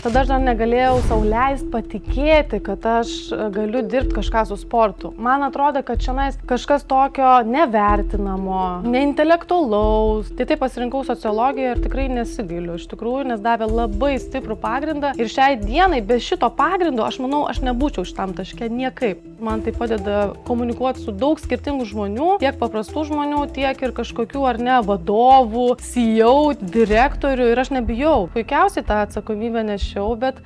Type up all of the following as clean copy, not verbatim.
tada aš dar negalėjau sau leisti patikėti, kad aš galiu dirbti kažką su sportu. Man atrodo, kad šiandien kažkas tokio nevertinamo, neintelektualaus. Tai taip pasirinkau sociologiją ir tikrai nesigailiu iš tikrųjų, nes davė labai stiprų pagrindą. Ir šiai dienai be šito pagrindo, aš manau, aš nebūčiau šitam taške niekaip. Man tai padeda komunikuoti su daug skirtingų žmonių, tiek paprastų žmonių, tiek ir kažkokių ar ne vadovų, CEO, direktorių ir aš nebijau. Puikiausiai tą atsakomybę nešiau, bet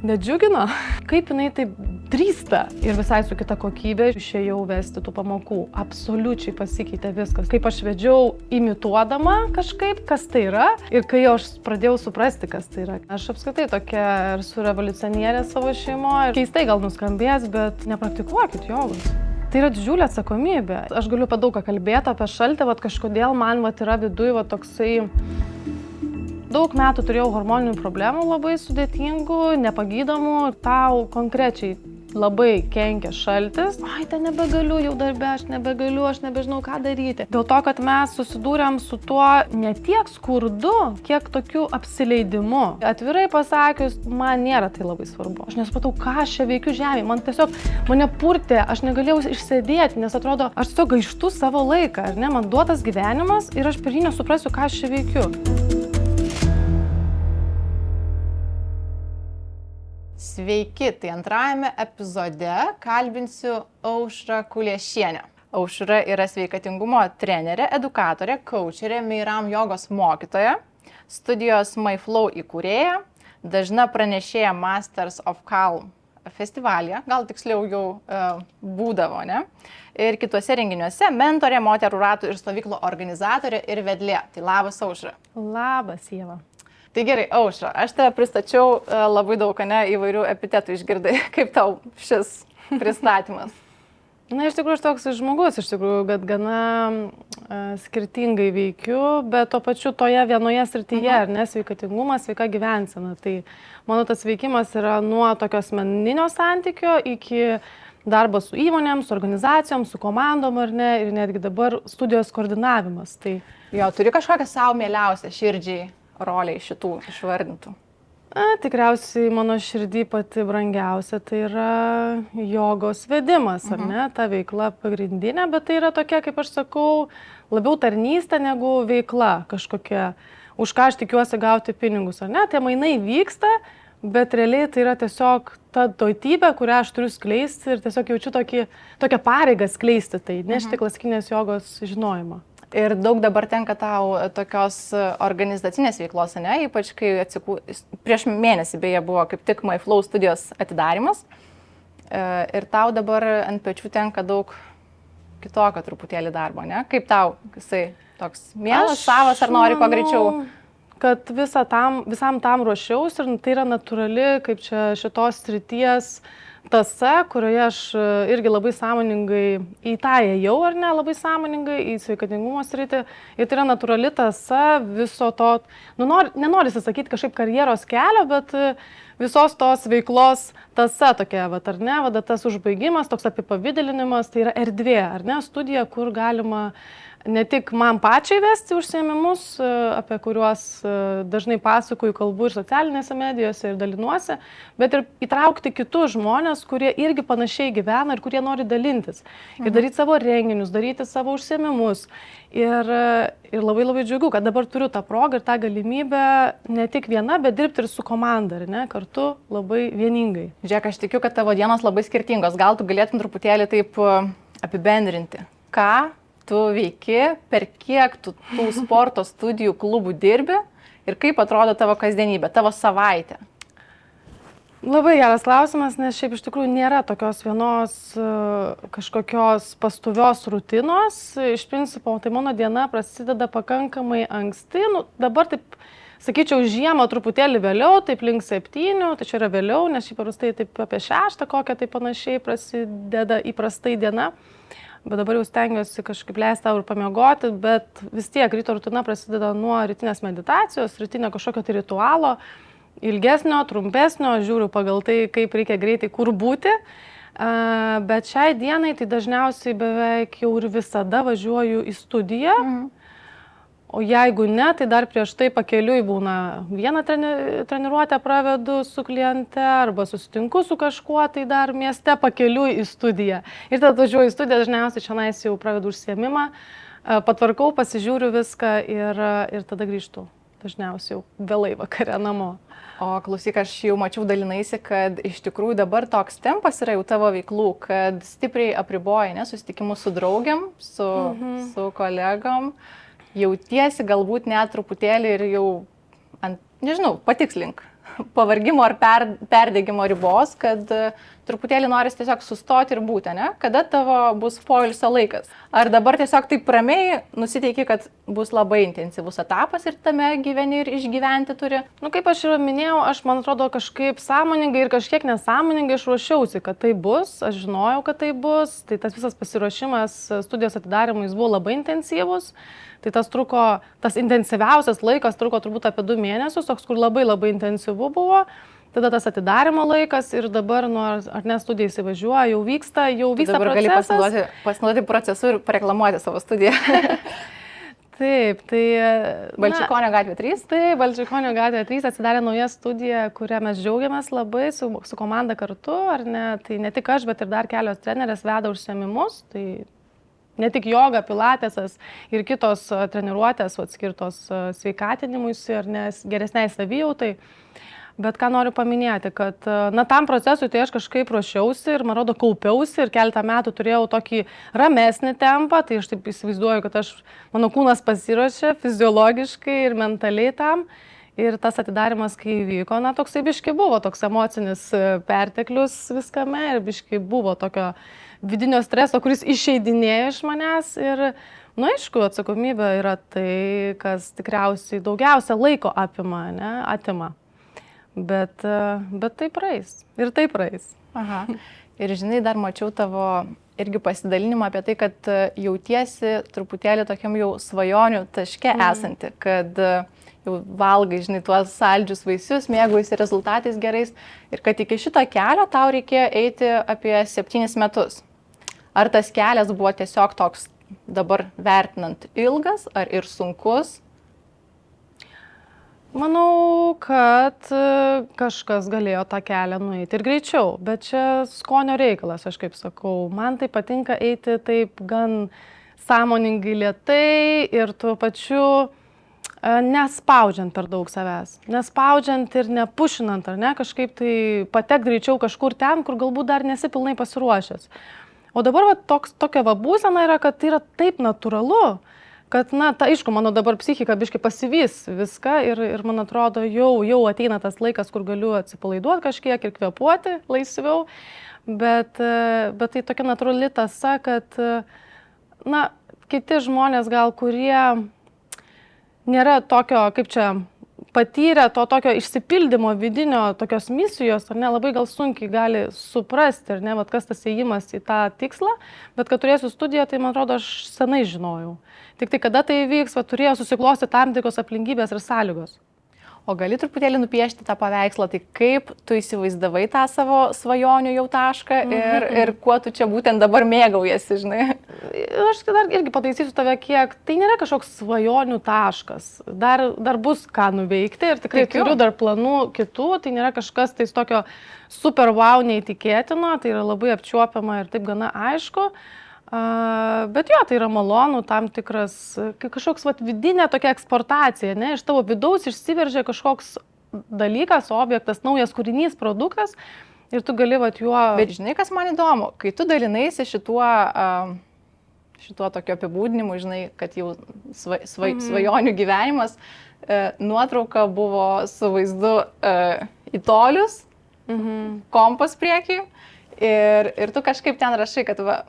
nedžiugino. Kaip jinai taip drįsta ir visai su kita kokybė išėjau vesti tų pamokų. Absoliučiai pasikeitė viskas. Kaip aš vedžiau imituodama kažkaip, kas tai yra ir kai aš pradėjau suprasti, kas tai yra. Aš apskritai tokia ir su revoliucionierė savo šeimoje. Keistai gal nuskambės, bet nepraktikuokit jogos. Tai yra didžiulė atsakomybė. Aš galiu apie daug ką kalbėti, apie šaltį, kažkodėl man yra viduj toksai... Daug metų turėjau hormoninių problemų labai sudėtingų, nepagydomų. Tau konkrečiai labai kenkia šaltis. Ai, ten nebegaliu jau darbe, aš nebegaliu, aš nebežinau, ką daryti. Dėl to, kad mes susidūrėm su tuo ne tiek skurdu, kiek tokiu apsileidimu. Atvirai pasakius, man nėra tai labai svarbu. Aš nesupratau, ką aš čia veikiu žemėje. Man tiesiog mane purtė, aš negalėjau išsėdėti, nes atrodo, aš tiesiog gaištu savo laiką, ar ne? Man duotas gyvenimas ir aš per jį nesuprasiu, ką aš čia veikiu. Sveiki, tai antrajame epizode kalbinsiu Aušrą Kuliešienę. Aušra yra sveikatingumo trenerė, edukatorė, kaučerė, Meiram jogos mokytoja, studijos MyFlow įkūrėja, dažna pranešėja Masters of Calm festivalyje, gal tiksliau jau būdavo, ne? Ir kituose renginiuose mentorė, moterų ratų ir stovyklų organizatorė ir vedlė. Tai labas, Aušra. Labas, Ieva. Tai gerai, Aušra, aš tave pristačiau labai daug, ne, įvairių epitetų išgirdai. Kaip tau šis pristatymas? Na, iš tikrųjų, aš toks žmogus, kad gana skirtingai veikiu, bet tuo pačiu toje vienoje srityje, ar ne, sveikatingumas, sveika gyvensena. Tai mano tas veikimas yra nuo tokio asmeninio santykio iki darbo su įmonėms, su organizacijom, su komandom, ar ne, ir netgi dabar studijos koordinavimas. Tai... Jo, turi kažkokią savo mieliausią širdžiai roliai šitų išvardintų? Tikriausiai mano širdį pati brangiausia tai yra jogos vedimas, ar ne, ta veikla pagrindinė, bet tai yra tokia, kaip aš sakau, labiau tarnystė negu veikla kažkokia, už ką aš tikiuosi gauti pinigus, ar ne, tie mainai vyksta, bet realiai tai yra tiesiog ta tautybė, kurią aš turiu skleisti ir tiesiog jaučiu tokią pareigą skleisti, tai nešti klasikinės jogos žinojimą. Ir daug dabar tenka tau tokios organizacinės veiklos, ne? Ypač kai prieš mėnesį beje buvo kaip tik MyFlow studijos atidarymas. Ir tau dabar ant pečių tenka daug kitokio truputėlį darbo, ne? Kaip tau jisai toks mielas, savas ar nori kuo greičiau? Kad visam tam ruošiausi ir tai yra natūrali, kaip čia šitos srities tasa, kurioje aš irgi labai sąmoningai į tą ėjau, ar ne, labai sąmoningai į sveikatingumo sritį. Ir tai yra natūrali tasa viso to, nenorisi sakyti kažkaip karjeros kelio, bet visos tos veiklos tasa tokia, ar ne, tas užbaigimas, toks apipavidalinimas, tai yra erdvė, ar ne, studija, kur galima ne tik man pačiai vesti užsiėmimus, apie kuriuos dažnai pasakoju, kalbu ir socialinėse medijose ir dalinuosi, bet ir įtraukti kitus žmonės, kurie irgi panašiai gyvena ir kurie nori dalintis. Ir daryti savo renginius, daryti savo užsiėmimus. Ir labai labai džiugu, kad dabar turiu tą progą ir tą galimybę ne tik viena, bet dirbti ir su komanda, ne, kartu labai vieningai. Žiūrėk, aš tikiu, kad tavo dienos labai skirtingos. Gal tu galėtum truputėlį taip apibendrinti. Ką tu veiki, per kiek tu tų sporto studijų klubų dirbi ir kaip atrodo tavo kasdienybė, tavo savaitė? Labai geras klausimas, nes šiaip iš tikrųjų nėra tokios vienos kažkokios pastovios rutinos. Iš principo, tai mano diena prasideda pakankamai anksti. Dabar taip, sakyčiau, žiemą truputėlį vėliau, taip link 7, tai čia yra vėliau, nes šiaip paprastai taip apie 6 kokią tai panašiai prasideda įprastai diena. Bet dabar jau stengiuosi kažkaip leisti tau ir pamiegoti, bet vis tiek ryto rutina prasideda nuo rytinės meditacijos, rytinio kažkokio tai ritualo, ilgesnio, trumpesnio, žiūriu pagal tai, kaip reikia greitai kur būti. Bet šiai dienai tai dažniausiai beveik jau ir visada važiuoju į studiją. O jeigu ne, tai dar prieš tai pakeliui būna vieną treniruotę pravedu su kliente arba susitinku su kažkuo, tai dar mieste pakeliui į studiją. Ir tada atvažiuoju į studiją, dažniausiai čionais jau pravedu užsiėmimą, patvarkau, pasižiūriu viską ir tada grįžtu. Dažniausiai jau vėlai vakare namo. O klausyk, aš jau mačiau dalinaisi, kad iš tikrųjų dabar toks tempas yra jau tavo veiklų, kad stipriai apriboji, ne, susitikimus su draugiam, su kolegom. Jautiesi galbūt net truputėlį ir jau, nežinau, patikslink, pavargimo ar perdegimo ribos, kad truputėlį norisi tiesiog sustoti ir būti, ne? Kada tavo bus poilsio laikas? Ar dabar tiesiog taip ramiai nusiteiki, kad bus labai intensyvus etapas ir tame gyveni ir išgyventi turi? Nu, kaip aš ir minėjau, aš, man atrodo, kažkaip sąmoningai ir kažkiek nesąmoningai aš ruošiausi, kad tai bus, aš žinojau, kad tai bus, tai tas visas pasiruošimas studijos atidarimui jis buvo labai intensyvus. Tai tas intensyviausias laikas truko turbūt apie 2 mėnesius, toks, kur labai labai intensyvu buvo. Tada tas atidarimo laikas ir dabar, ar ne, studija įsivažiuoja, jau vyksta dabar procesas. Dabar gali pasinaudoti procesu ir pareklamuoti savo studiją. Taip, tai... Balčikonio gatvė 3? Taip, Balčikonio gatvė 3 atsidarė nauja studija, kurią mes džiaugiamės labai su komanda kartu, ar ne? Tai ne tik aš, bet ir dar kelios trenerės veda užsiėmimus. Tai ne tik joga, pilatesas ir kitos treniruotės skirtos sveikatinimuisi ar ne geresniai savijautai. Bet ką noriu paminėti, kad tam procesui tai aš kažkaip ruošiausi ir, man rodo, kaupiausi ir keletą metų turėjau tokį ramesnį tempą, tai aš taip įsivaizduoju, kad mano kūnas pasiruošė fiziologiškai ir mentaliai tam. Ir tas atidarimas, kai įvyko, toksai biškai buvo toks emocinis perteklius viskame ir biškai buvo tokio vidinio streso, kuris išeidinėjo iš manęs ir, aišku, atsakomybė yra tai, kas tikriausiai daugiausia laiko atima. Bet tai praeis. Ir tai praeis. Aha. Ir žinai, dar mačiau tavo irgi pasidalinimą apie tai, kad jautiesi truputėlį tokiam jau svajonių taške esanti, kad jau valgai, žinai, tuos saldžius vaisius, mėgaujasi rezultatais gerais ir kad iki šito kelio tau reikėjo eiti apie 7 metus. Ar tas kelias buvo tiesiog toks dabar vertinant ilgas ar ir sunkus? Manau, kad kažkas galėjo tą kelią nueiti ir greičiau, bet čia skonio reikalas, aš kaip sakau. Man tai patinka eiti taip gan sąmoningai lėtai ir tuo pačiu nespaudžiant per daug savęs. Nespaudžiant ir nepušinant, ar ne, kažkaip tai patek greičiau kažkur ten, kur galbūt dar nesi pilnai pasiruošęs. O dabar tokia būsena yra, kad tai yra taip natūralu, kad, aišku, mano dabar psichika biškai pasivys viską ir man atrodo, jau ateina tas laikas, kur galiu atsipalaiduoti kažkiek ir kvėpuoti laisviau, bet tai tokia natūrali tąsa, kad, kiti žmonės gal, kurie nėra tokio, kaip čia, patyrę to tokio išsipildymo vidinio, tokios misijos, ar ne, labai gal sunkiai gali suprasti, ar ne, kas tas ėjimas į tą tikslą, bet kad turėsiu studiją, tai man atrodo, aš senai žinojau. Tik tai kada tai įvyks, turėjo susiklosti tam tikros aplinkybės ir sąlygos. O gali truputėlį nupiešti tą paveikslą, tai kaip tu įsivaizdavai tą savo svajonių jau tašką ir kuo tu čia būtent dabar mėgaujasi, žinai? Aš dar irgi pataisysiu tave kiek, tai nėra kažkoks svajonių taškas, dar bus ką nuveikti ir tikrai turiu dar planų kitų, tai nėra kažkas tais tokio super wow neįtikėtino, tai yra labai apčiuopiama ir taip gana aišku. Bet jo, tai yra malonu, tam tikras, kažkoks vidinė tokia eksportacija, ne, iš tavo vidaus išsiveržia kažkoks dalykas, objektas, naujas kūrinys, produktas ir tu gali juo... Bet žinai, kas man įdomu, kai tu dalinaisi šituo tokio apibūdinimu, žinai, kad jau svajonių gyvenimas, nuotrauka buvo su vaizdu į tolius, kompas priekį ir tu kažkaip ten rašai, kad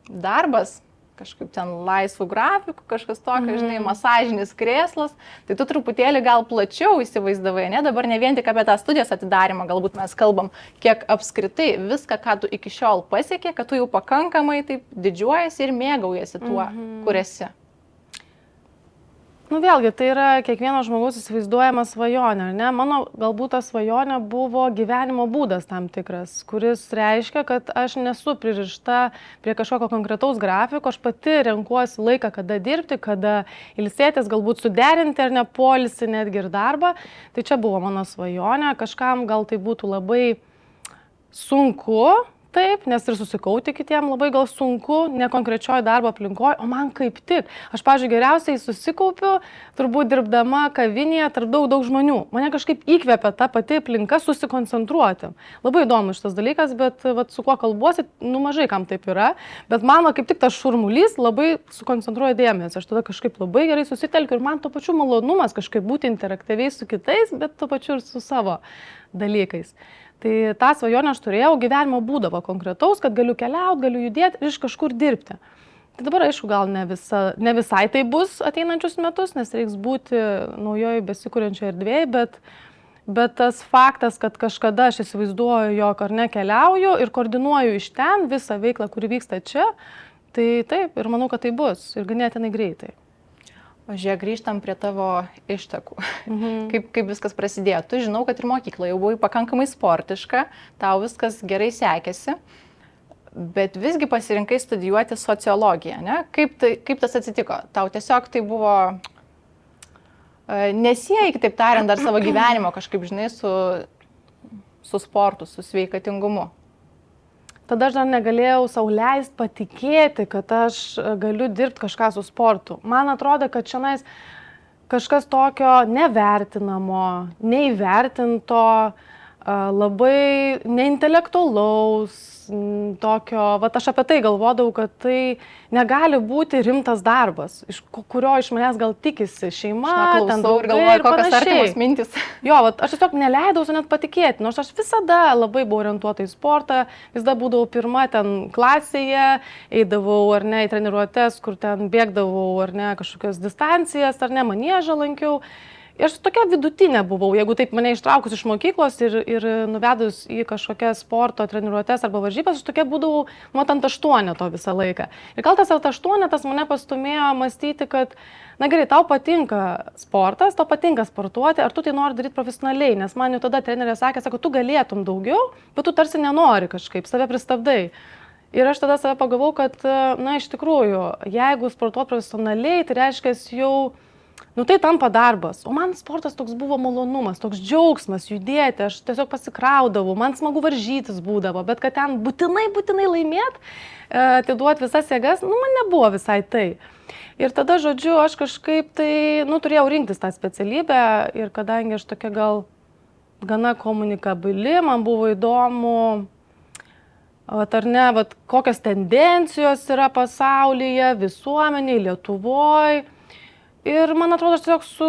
darbas, kažkaip ten laisvų grafikų, kažkas tokio, žinai, masažinis krėslas, tai tu truputėlį gal plačiau įsivaizdavai, ne? Dabar ne vien tik apie tą studijos atidarimą, galbūt mes kalbam, kiek apskritai viską, ką tu iki šiol pasiekė, kad tu jau pakankamai taip didžiuojasi ir mėgaujasi tuo, kur esi. Nu vėlgi, tai yra kiekvieno žmogaus įsivaizduojama svajonė, ne? Mano galbūt ta svajonė buvo gyvenimo būdas tam tikras, kuris reiškia, kad aš nesu pririšta prie kažkokio konkretaus grafiko, aš pati renkuosi laiką, kada dirbti, kada ilsėtis, galbūt suderinti ar ne poilsį, netgi ir darbą. Tai čia buvo mano svajonė, kažkam gal tai būtų labai sunku. Taip, nes ir susikauti kitiem labai gal sunku, ne konkrečioje darbo aplinkoje, o man kaip tik. Aš, pavyzdžiui, geriausiai susikaupiu, turbūt dirbdama kavinėje tarp daug žmonių. Mane kažkaip įkvepia ta pati aplinka susikoncentruoti. Labai įdomu šitas dalykas, bet su kuo kalbuosi, mažai kam taip yra. Bet mano kaip tik tas šurmulys labai sukoncentruoja dėmesį. Aš tada kažkaip labai gerai susitelkiu ir man tuo pačiu malonumas kažkaip būti interaktyviai su kitais, bet tuo pačiu ir su savo dalykais. Tai tą svajonę aš turėjau, gyvenimo būdavo konkretaus, kad galiu keliauti, galiu judėti ir iš kažkur dirbti. Tai dabar, aišku, gal ne visai tai bus ateinančius metus, nes reiks būti naujoje besikūrenčioje erdvėje, bet tas faktas, kad kažkada aš įsivaizduoju, jog ar ne keliauju ir koordinuoju iš ten visą veiklą, kuri vyksta čia, tai taip, ir manau, kad tai bus ir ganėtinai greitai. O žiūrėk, grįžtam prie tavo ištakų. Kaip viskas prasidėjo. Tu žinau, kad ir mokykloje jau buvai pakankamai sportiška, tau viskas gerai sekėsi, bet visgi pasirinkai studijuoti sociologiją, ne? Kaip tas atsitiko? Tau tiesiog tai buvo nesieji, kitaip tariant, dar savo gyvenimo kažkaip, žinai, su sportu, su sveikatingumu. Tada aš dar negalėjau sau leisti patikėti, kad aš galiu dirbti kažką su sportu. Man atrodo, kad šiandien kažkas tokio nevertinamo, neįvertinto, labai neintelektualaus, tokio, aš apie tai galvodavau, kad tai negali būti rimtas darbas, iš kurio iš manęs gal tikisi šeima, ten draugai ir galvoju, kokios artimos mintis. Jo, aš tiesiog neleidau sau net patikėti, nors aš visada labai buvau orientuota į sportą, visada būdavau pirma ten klasėje, eidavau ar ne į treniruotes, kur ten bėgdavau ar ne kažkokias distancijas, ar ne maniežą lankiau. Ir aš tokia vidutinė buvau, jeigu taip mane ištraukus iš mokyklos ir nuvedus į kažkokias sporto treniruotes arba varžybas, aš tokia būdavau ant 8 visą laiką. Ir gal tas 8 mane pastumėjo mąstyti, kad, na gerai, tau patinka sportas, tau patinka sportuoti, ar tu tai nori daryti profesionaliai, nes man jau tada trenerė sakė, sako, tu galėtum daugiau, bet tu tarsi nenori kažkaip, save pristabdai. Ir aš tada save pagavau, kad, na, iš tikrųjų, jeigu sportuoti profesionaliai, tai reiškia jau tai tampa darbas. O man sportas toks buvo malonumas, toks džiaugsmas judėti, aš tiesiog pasikraudavau, man smagu varžytis būdavo, bet kad ten būtinai laimėt, atiduoti visas jėgas, man nebuvo visai tai. Ir tada, žodžiu, aš kažkaip tai, turėjau rinktis tą specialybę ir kadangi aš tokia gal gana komunikabili, man buvo įdomu, ar ne, kokios tendencijos yra pasaulyje, visuomenėje, Lietuvoje. Ir man atrodo, aš tiesiog su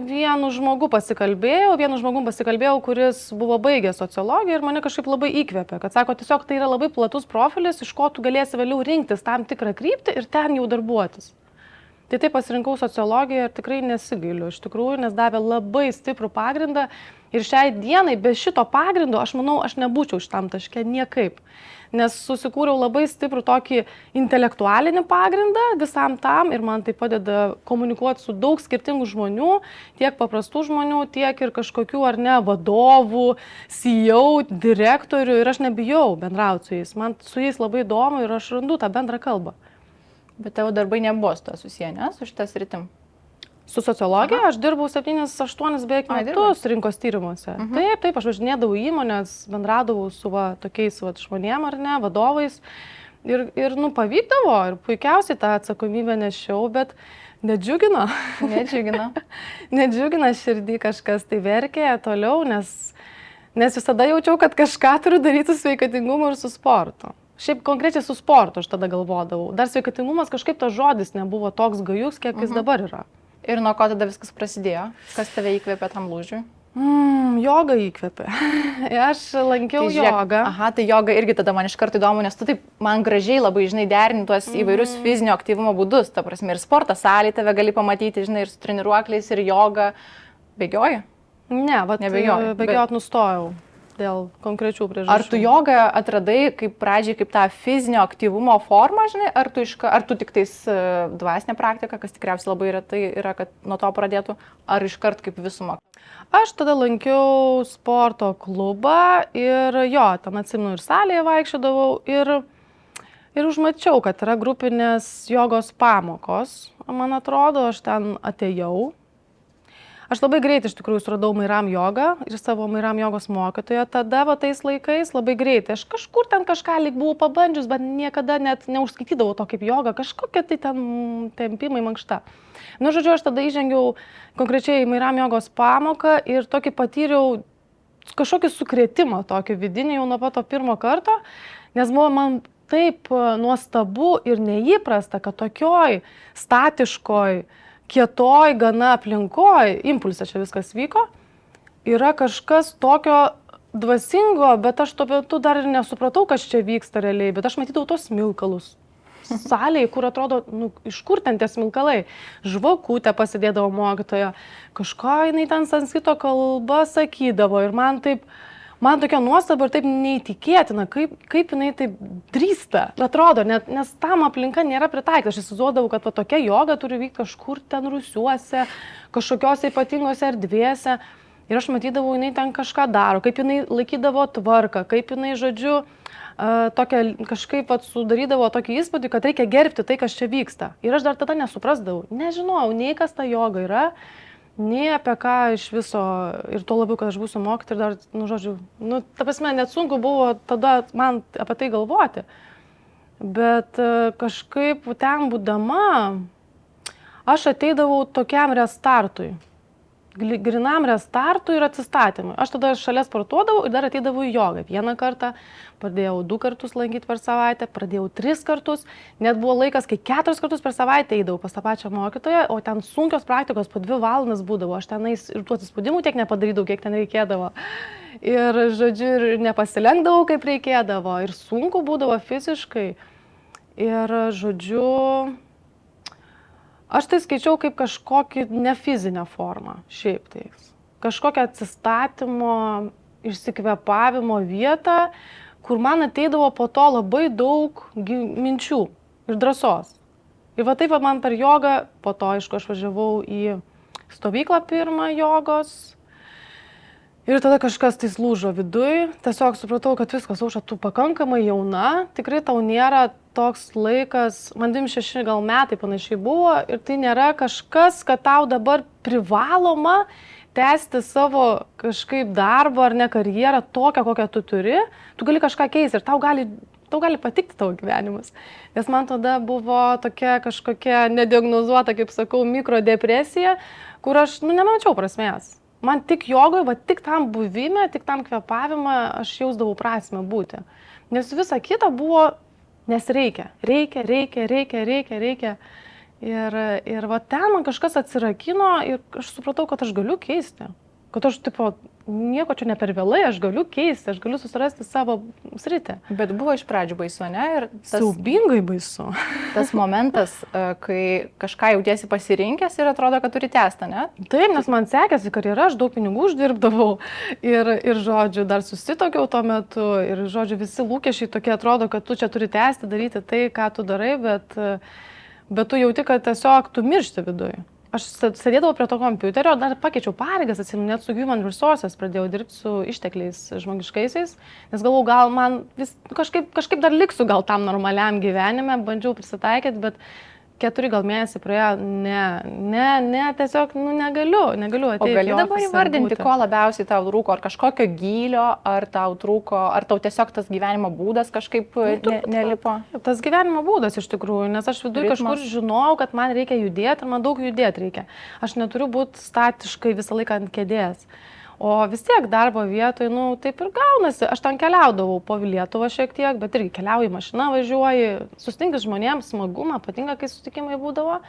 vienu žmogum pasikalbėjau, kuris buvo baigęs sociologiją ir mane kažkaip labai įkvėpė, kad sako, tiesiog tai yra labai platus profilis, iš ko tu galėsi vėliau rinktis tam tikrą kryptį ir ten jau darbuotis. Tai taip pasirinkau sociologiją ir tikrai nesigailiu, iš tikrųjų, nes davė labai stiprų pagrindą ir šiai dienai be šito pagrindo, aš manau, aš nebūčiau šitam taške niekaip. Nes susikūriau labai stiprų tokį intelektualinį pagrindą visam tam ir man tai padeda komunikuoti su daug skirtingų žmonių, tiek paprastų žmonių, tiek ir kažkokių ar ne vadovų, CEO, direktorių ir aš nebijau bendrauti su jais. Man su jais labai įdomu ir aš randu tą bendrą kalbą. Bet tavo darbai nebuvo su to susiję, ne? Su šitą sritim? Su sociologija aš dirbau 7-8 beveik metus rinkos tyrimuose. Taip, aš važinėdavau įmonės, bendradavau su tokiais žmonėm ar ne, vadovais. Ir pavykdavo ir puikiausiai tą atsakomybę nešiau, bet nedžiugino. Nedžiugina širdį kažkas, tai verkė toliau, nes visada jaučiau, kad kažką turiu daryti su sveikatingumu ir su sportu. Šiaip konkrečiai su sportu aš tada galvodavau. Dar sveikatingumas kažkaip tas žodis nebuvo toks gajus, kiek jis dabar yra. Ir nuo ko tada viskas prasidėjo? Kas tave įkvėpė tam lūžiui? Joga įkvėpė. Aš lankiau jogą. Aha, tai joga irgi tada man iš karto įdomu, nes tu taip man gražiai labai, žinai, derini tuos įvairius fizinio aktyvumo būdus. Ta prasme, ir sporto salėje tave gali pamatyti, žinai, ir su treniruokliais, ir joga. Bėgioji? Ne, bėgiot nustojau. dėl konkrečių priežasčių. Ar tu jogą atradai kaip pradžiai, kaip tą fizinio aktyvumo formą, žinai, ar tu tik tais dvasinė praktika, kas tikriausiai labai retai yra, kad nuo to pradėtų, ar iškart kaip visumą? Aš tada lankiau sporto klubą ir jo, ten atsimenu ir salėje vaikščiodavau ir užmačiau, kad yra grupinės jogos pamokos, man atrodo, aš ten atėjau. Aš labai greit iš tikrųjų suradau Mairam jogą ir savo Mairam jogos mokytoją tada, tais laikais, labai greitai. Aš kažkur ten kažką lyg buvau pabandžius, bet niekada net neužskaitydavau to kaip joga, kažkokie tai ten tempimai mankšta. Nu, žodžiu, aš tada įžengiau konkrečiai į Mairam jogos pamoką ir tokį patyriau kažkokį sukrėtimą tokį vidinį jau nuo pat to pirmo karto, nes buvo man taip nuostabu ir neįprasta, kad tokioj statiškoj, kietoj gana aplinkoj, impulse čia viskas vyko, yra kažkas tokio dvasingo, bet aš tuo metu dar ir nesupratau, kas čia vyksta realiai, bet aš matydavau tos smilkalus. Salėje, kur atrodo, iš kur ten tie smilkalai. Žvakutę pasidėdavo mokytoja, kažką jinai ten sanskrito kalba sakydavo ir man tokia nuostaba ir taip neįtikėtina, kaip jinai taip drįsta. Atrodo, nes tam aplinka nėra pritaikyta. Aš įsivaizduodavau, kad tokia joga turi vykti kažkur ten rūsiuose, kažkokiose ypatingose erdvėse. Ir aš matydavau, jinai ten kažką daro, kaip jinai laikydavo tvarką, kaip jinai, žodžiu, kažkaip sudarydavo tokį įspūdį, kad reikia gerbti tai, kas čia vyksta. Ir aš dar tada nesuprasdavau, nežinojau, nei kas ta joga yra, nei apie ką iš viso, ir tuo labiau, kad aš būsiu mokytoja ir dar, žodžiu, ta prasme, net sunku buvo tada man apie tai galvoti. Bet kažkaip ten būdama, aš ateidavau tokiam restartui. Grinam restartui ir atsistatymui. Aš tada šalia sportuodavau ir dar ateidavau į jogą. Vieną kartą, pradėjau 2 kartus lankyti per savaitę, pradėjau 3 kartus. Net buvo laikas, kai 4 kartus per savaitę eidavau pas tą pačią mokytoją, o ten sunkios praktikos po 2 valandas būdavo. Aš tenais ir tų atsispaudimų tiek nepadarydavau, kiek ten reikėdavo. Ir, žodžiu, ir nepasilenkdavau, kaip reikėdavo. Ir sunku būdavo fiziškai. Ir, žodžiu, aš tai skaičiau kaip kažkokį nefizinę formą, šiaip tai. Kažkokią atsistatymo, išsikvėpavimo vietą, kur man ateidavo po to labai daug minčių ir drąsos. Ir va taip man per jogą, po to, aišku, aš važiavau į stovyklą pirmą jogos. Ir tada kažkas tai lūžo viduj, tiesiog supratau, kad viskas, Aušra, tu pakankamai jauna, tikrai tau nėra toks laikas, man 26 gal metai panašiai buvo ir tai nėra kažkas, kad tau dabar privaloma tęsti savo kažkaip darbą ar ne karjerą tokią, kokią tu turi, tu gali kažką keisti ir tau gali patikti tavo gyvenimas. Nes man tada buvo tokia kažkokia nediagnozuota, kaip sakau, mikrodepresija, kur aš nemačiau prasmės. Man tik jogoje, tik tam buvime, tik tam kvėpavimą aš jausdavau prasmę būti. Nes visa kita buvo, nes reikia. Ir va ten man kažkas atsirakino ir aš supratau, kad aš galiu keisti. Kad aš, nieko čia ne per vėlai, aš galiu keisti, aš galiu susirasti savo sritį. Bet buvo iš pradžių baisu, ne? Ir siaubingai baisu. Tas momentas, kai kažką jautiesi pasirinkęs ir atrodo, kad turi tęsti, ne? Taip, nes man sekėsi karjera, aš daug pinigų uždirbdavau ir, žodžiu, dar susitokiau tuo metu ir, žodžiu, visi lūkesčiai tokie atrodo, kad tu čia turi tęsti, daryti tai, ką tu darai, bet tu jauti, kad tiesiog tu miršti viduje. Aš sėdėdavau prie to kompiuterio, dar pakeičiau pareigas, atsimenu, net su Human Resources pradėjau dirbti su ištekliais žmogiškaisiais, nes galvojau, gal man kažkaip dar liksiu gal tam normaliam gyvenime, bandžiau prisitaikyti, bet 4 gal mėnesį praėjo, tiesiog, negaliu ateiti. O gali dabar įvardinti, ko labiausiai tau trūko, ar kažkokio gylio, ar tau tiesiog tas gyvenimo būdas kažkaip nelipo? Tas gyvenimo būdas iš tikrųjų, nes aš viduje kažkur žinojau, kad man reikia judėti ir man daug judėti reikia. Aš neturiu būti statiškai visą laiką ant kėdės. O vis tiek darbo vietoje, taip ir gaunasi. Aš ten keliaudavau po Lietuvą šiek tiek, bet irgi keliauju mašiną, važiuoji, susitinki žmonėms, smagumą, patinka, kai susitikimai būdavo.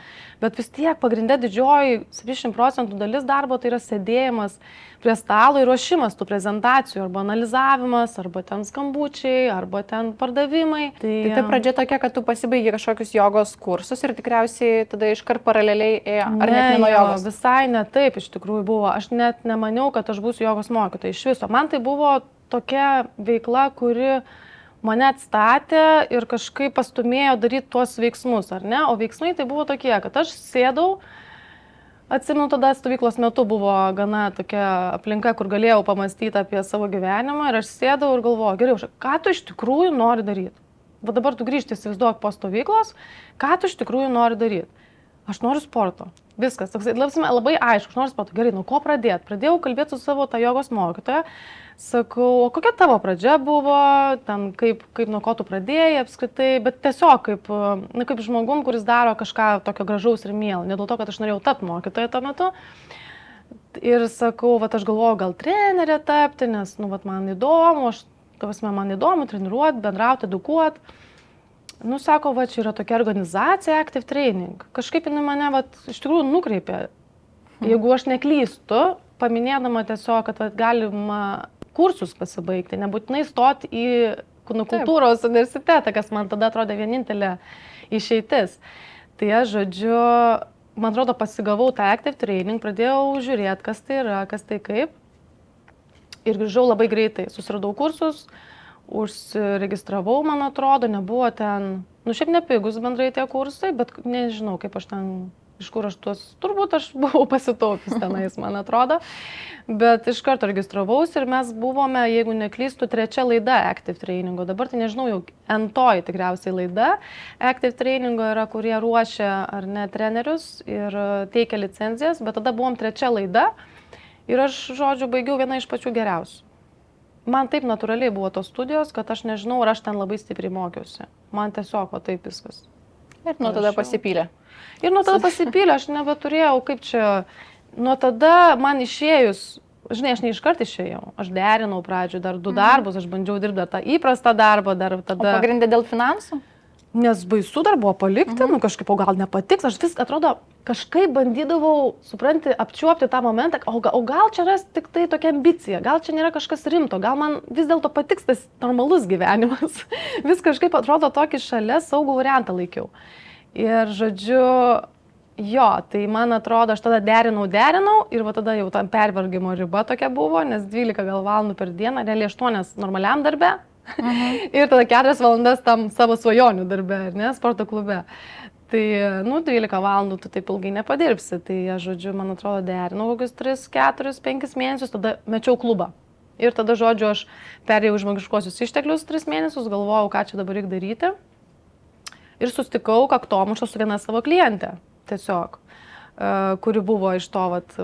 Bet vis tiek pagrindė didžioji 70% dalis darbo tai yra sėdėjimas prie stalo ir ruošimas tų prezentacijų, arba analizavimas, arba ten skambučiai, arba ten pardavimai. Tai ta pradžia tokia, kad tu pasibaigi kažkokius jogos kursus ir tikriausiai tada iškart paraleliai ėjo, ar net nuo jogos? Visai ne taip iš tikrųjų buvo. Aš net nemaniau, kad aš būsiu jogos mokytoja iš viso. Man tai buvo tokia veikla, kuri mane atstatė ir kažkaip pastumėjo daryti tuos veiksmus, ar ne? O veiksmai tai buvo tokie, kad aš sėdau, atsimenu, tada stovyklos metu buvo gana tokia aplinka, kur galėjau pamastyti apie savo gyvenimą ir aš sėdau ir galvoju, gerai, ką tu iš tikrųjų nori daryti? Va dabar tu grįžti, įsivaizduok po stovyklos, ką tu iš tikrųjų nori daryti? Aš noriu sporto. Viskas, labai aišku, aš noriu sporto. Gerai, nuo ko pradėti? Pradėjau kalbėti su savo tą jogos mokytoją. Sakau, o kokia tavo pradžia buvo, ten kaip nuo ko tu pradėjai apskritai, bet tiesiog kaip žmogum, kuris daro kažką tokio gražaus ir mielo. Ne dėl to, kad aš norėjau tapti mokytoja tuo metu. Ir sakau, va aš galvoju, gal trenerė tapti, nes, man įdomu, man įdomu treniruoti, bendrauti, edukuoti. Sako, va, čia yra tokia organizacija Active Training. Kažkaip jinai mane, iš tikrųjų nukreipė. Jeigu aš neklystu, paminėdama tiesiog, kad galima kursus pasibaigti, nebūtinai stoti į kūno kultūros universitetą, kas man tada atrodė vienintelė išeitis. Tai aš, žodžiu, man atrodo, pasigavau tą Active Training, pradėjau žiūrėti, kas tai yra, kas tai kaip. Ir grįžau labai greitai, susiradau kursus, užsiregistravau, man atrodo, nebuvo ten, šiaip nepigus bendrai tie kursai, bet nežinau, kaip aš ten, iš kur aš tuos, turbūt aš buvau pasitaupęs tenais, man atrodo, bet iš karto registravausi ir mes buvome, jeigu neklystu, 3 laida Active Trainingo, dabar tai nežinau, jau N-toji tikriausiai laida Active Trainingo yra, kurie ruošia ar ne trenerius ir teikia licenzijas, bet tada buvom 3 laida ir aš, žodžiu, baigiau vieną iš pačių geriausių. Man taip natūraliai buvo tos studijos, kad aš nežinau, ar aš ten labai stipriai mokiausi. Man tiesiog, o taip viskas. Ir nuo tada pasipylė. Ir nuo tada pasipylė, aš nebeturėjau, kaip čia, nuo tada man išėjus, žinai, aš ne iškart išėjau, aš derinau pradžioj dar 2 darbus, aš bandžiau dirbti dar tą įprastą darbą, dar tada... O pagrindė dėl finansų? Nes baisu dar buvo palikti, kažkaip, o gal nepatiks, aš vis atrodo, kažkaip bandydavau, supranti, apčiuopti tą momentą, o gal čia yra tik tai tokia ambicija, gal čia nėra kažkas rimto, gal man vis dėlto patiks tas normalus gyvenimas. Vis kažkaip atrodo tokį šalia saugų variantą laikiau. Ir žodžiu, jo, tai man atrodo, aš tada derinau ir va tada jau tam pervargimo riba tokia buvo, nes 12 gal valandų per dieną, realiai 8 normaliam darbe. Ir tada 4 valandas tam savo svajonių darbe, ne, sporto klube. Tai, 12 valandų tu taip ilgai nepadirbsi. Tai, žodžiu, man atrodo, derinau kokius 3, 4, 5 mėnesius, tada mečiau klubą. Ir tada, žodžiu, aš perėjau žmogiškuosius išteklius 3 mėnesius, galvojau, ką čia dabar reikia daryti. Ir susitikau kaktomušą su viena savo klientė, tiesiog, kuri buvo iš to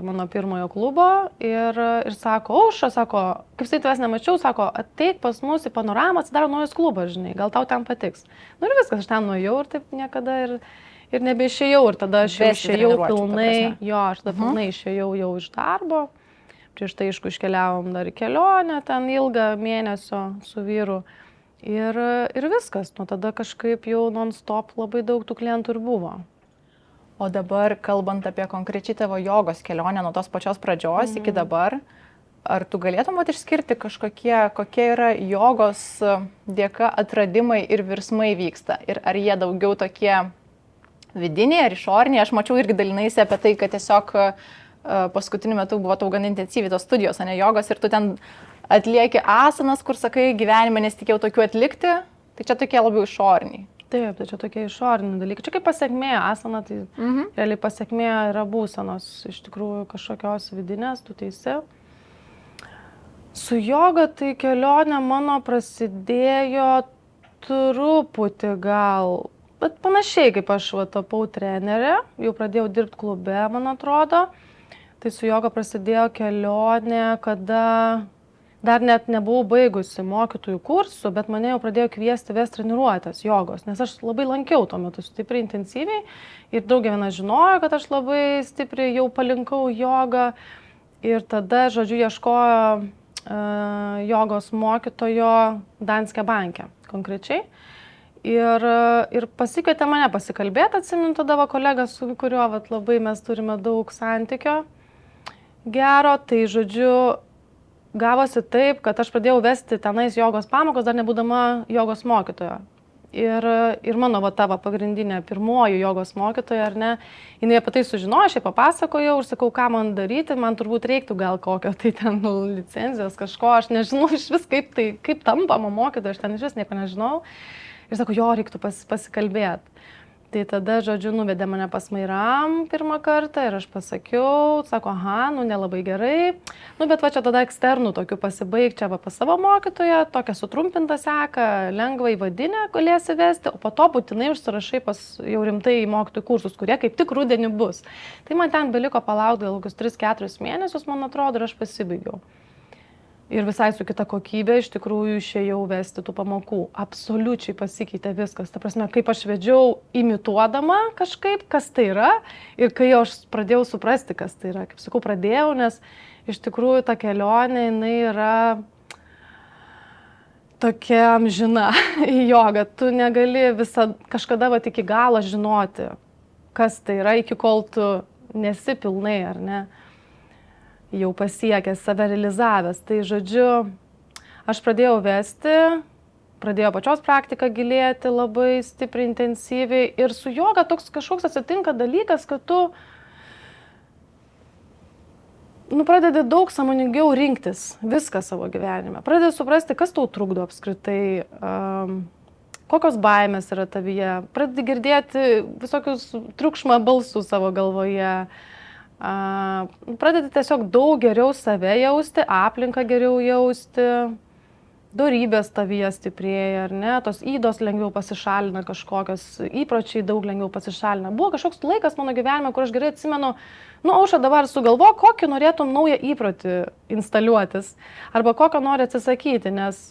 mano pirmojo klubo ir sako, Aušra, sako, kaip tai tavęs nemačiau, sako, ateik pas mus į Panoramą, atsidaro naujas klubas, žinai, gal tau ten patiks. Ir viskas, aš ten nuėjau ir taip niekada ir nebeišėjau ir tada aš jau išėjau pilnai, aš tada pilnai išėjau jau iš darbo. Prieš tai, aišku, iškeliavom dar į kelionę, ten ilgą mėnesio su vyru ir viskas, nuo tada kažkaip jau non-stop labai daug tų klientų ir buvo. O dabar, kalbant apie konkrečiai tavo jogos kelionę nuo tos pačios pradžios iki dabar, ar tu galėtum išskirti kokie yra jogos dėka atradimai ir virsmai vyksta? Ir ar jie daugiau tokie vidiniai ar išoriniai? Aš mačiau irgi dalinaisi apie tai, kad tiesiog paskutiniu metu buvo tau gan intensyviai tos studijos, ne jogos, ir tu ten atlieki asanas, kur sakai, gyvenime nesitikėjau tokių atlikti, tai čia tokie labiau išoriniai. Taip, tai čia tokie išoriniai dalykai. Čia kaip pasiekmė, asana, tai realiai pasiekmė yra būsenos, iš tikrųjų kažkokios vidinės, tu teisi. Su joga tai kelionė mano prasidėjo truputį gal, bet panašiai kaip aš tapau trenerė, jau pradėjau dirbti klube, man atrodo. Tai su joga prasidėjo kelionė, kada dar net nebuvau baigusi mokytojų kursų, bet mane jau pradėjo kviesti vesti treniruotės jogos, nes aš labai lankiau tuo metu stipriai, intensyviai ir daugelį žinojo, kad aš labai stipriai jau palinkau jogą ir tada, žodžiu, ieškojo jogos mokytojo Danske Banke konkrečiai ir pasikvietė mane pasikalbėti, atsimenu tada kolega, su kuriuo labai mes turime daug santykio gero, tai žodžiu, gavosi taip, kad aš pradėjau vesti tenais jogos pamokas, dar nebūdama jogos mokytojo. Ir mano tavo pagrindinė pirmoji jogos mokytoja, ar ne, jinai apie tai sužinojo, aš jai papasakojau ir sakau, ką man daryti, man turbūt reiktų gal kokio tai ten licenzijos kažko, aš nežinau iš vis kaip tampama mokytoja, aš ten iš vis nieko nežinau. Ir sako, jo, reiktų pasikalbėti. Tai tada, žodžiu, nuvedė mane pas Mairam pirmą kartą ir aš pasakiau, sako, aha, nelabai gerai, bet va čia tada eksternų tokių pasibaig čia va pas savo mokytoją, tokią sutrumpintą seką, lengvai vadinę galėsi vesti, o po to būtinai užsirašai pas jau rimtai mokytojų kursus, kurie kaip tik rudenį bus. Tai man ten beliko palaukti gal kokius 3-4 mėnesius, man atrodo, ir aš pasibaigiau. Ir visai su kita kokybė iš tikrųjų išėjau vesti tų pamokų. Absoliučiai pasikeitė viskas. Ta prasme, kaip aš vedžiau imituodama kažkaip, kas tai yra. Ir kai aš pradėjau suprasti, kas tai yra. Kaip sakau, pradėjau, nes iš tikrųjų ta kelionė, jinai yra tokia amžina į jogą. Tu negali kažkada iki galo žinoti, kas tai yra, iki kol tu nesi pilnai, ar ne? Jau pasiekęs, save realizavęs. Tai žodžiu, aš pradėjau vesti, pradėjau pačios praktiką gilėti labai stipriai, intensyviai ir su joga toks kažkoks atsitinka dalykas, kad tu pradedi daug sąmoningiau rinktis viską savo gyvenime. Pradedi suprasti, kas tau trukdo apskritai, kokios baimės yra tavyje, pradedi girdėti visokius triukšmą balsų savo galvoje. Pradedi tiesiog daug geriau save jausti, aplinką geriau jausti, dorybės tavyje stiprėja, ar ne, tos ydos lengviau pasišalina, kažkokios įpročiai daug lengviau pasišalina. Buvo kažkoks laikas mano gyvenime, kur aš gerai atsimenu, Aušra, dabar sugalvo, kokį norėtum naują įprotį instaliuotis, arba kokio nori atsisakyti, nes,